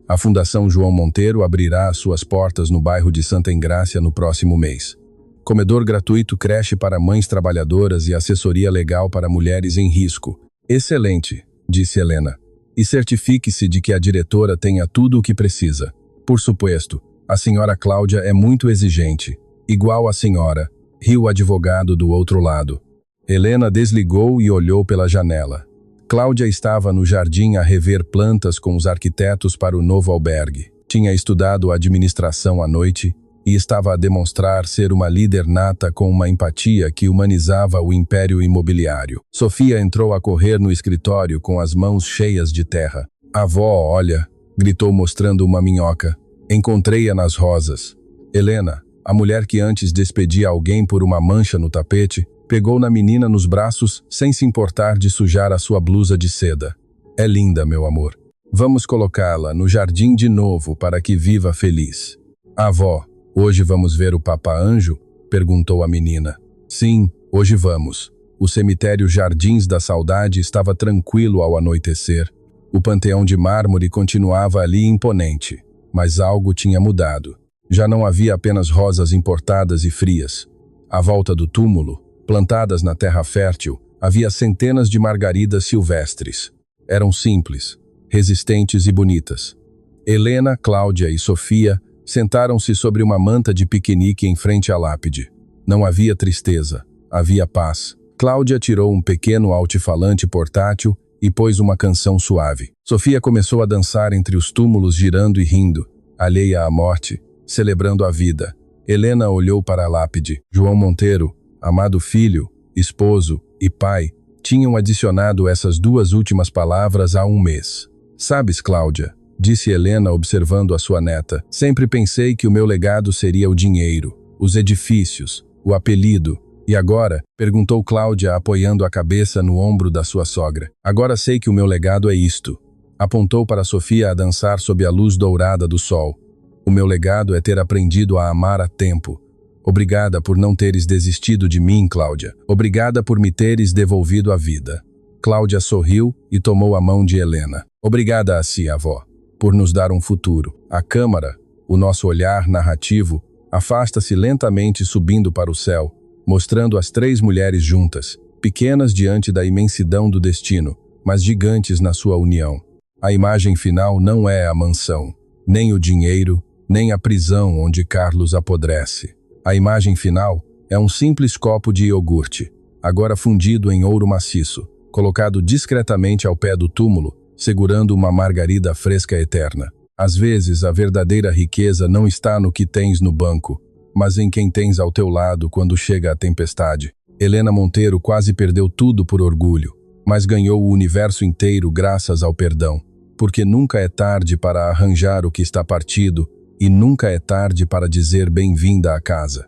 A Fundação João Monteiro abrirá as suas portas no bairro de Santa Engrácia no próximo mês. Comedor gratuito, creche para mães trabalhadoras e assessoria legal para mulheres em risco. Excelente, disse Helena. E certifique-se de que a diretora tenha tudo o que precisa. Por suposto, a senhora Cláudia é muito exigente. Igual a senhora, riu o advogado do outro lado. Helena desligou e olhou pela janela. Cláudia estava no jardim a rever plantas com os arquitetos para o novo albergue. Tinha estudado administração à noite e estava a demonstrar ser uma líder nata com uma empatia que humanizava o império imobiliário. Sofia entrou a correr no escritório com as mãos cheias de terra. Avó, olha, gritou mostrando uma minhoca. Encontrei-a nas rosas. Helena, A mulher que antes despedia alguém por uma mancha no tapete, pegou na menina nos braços sem se importar de sujar a sua blusa de seda. É linda, meu amor. Vamos colocá-la no jardim de novo para que viva feliz. Avó, hoje vamos ver o Papa Anjo? Perguntou a menina. Sim, hoje vamos. O cemitério Jardins da Saudade estava tranquilo ao anoitecer. O panteão de mármore continuava ali imponente, mas algo tinha mudado. Já não havia apenas rosas importadas e frias. À volta do túmulo, plantadas na terra fértil, havia centenas de margaridas silvestres. Eram simples, resistentes e bonitas. Helena, Cláudia e Sofia sentaram-se sobre uma manta de piquenique em frente à lápide. Não havia tristeza, havia paz. Cláudia tirou um pequeno altifalante portátil e pôs uma canção suave. Sofia começou a dançar entre os túmulos, girando e rindo, alheia à morte, celebrando a vida. Helena olhou para a lápide. João Monteiro, amado filho, esposo e pai, tinham adicionado essas duas últimas palavras há um mês. Sabes, Cláudia, disse Helena observando a sua neta, sempre pensei que o meu legado seria o dinheiro, os edifícios, o apelido. E agora? Perguntou Cláudia, apoiando a cabeça no ombro da sua sogra. Agora sei que o meu legado é isto. Apontou para Sofia a dançar sob a luz dourada do sol. O meu legado é ter aprendido a amar a tempo. Obrigada por não teres desistido de mim, Cláudia. Obrigada por me teres devolvido a vida. Cláudia sorriu e tomou a mão de Helena. Obrigada a si, avó, por nos dar um futuro. A câmara, o nosso olhar narrativo, afasta-se lentamente subindo para o céu, mostrando as três mulheres juntas, pequenas diante da imensidão do destino, mas gigantes na sua união. A imagem final não é a mansão, nem o dinheiro, nem a prisão onde Carlos apodrece. A imagem final é um simples copo de iogurte, agora fundido em ouro maciço, colocado discretamente ao pé do túmulo, segurando uma margarida fresca eterna. Às vezes, a verdadeira riqueza não está no que tens no banco, mas em quem tens ao teu lado quando chega a tempestade. Helena Monteiro quase perdeu tudo por orgulho, mas ganhou o universo inteiro graças ao perdão, porque nunca é tarde para arranjar o que está partido e nunca é tarde para dizer bem-vinda à casa.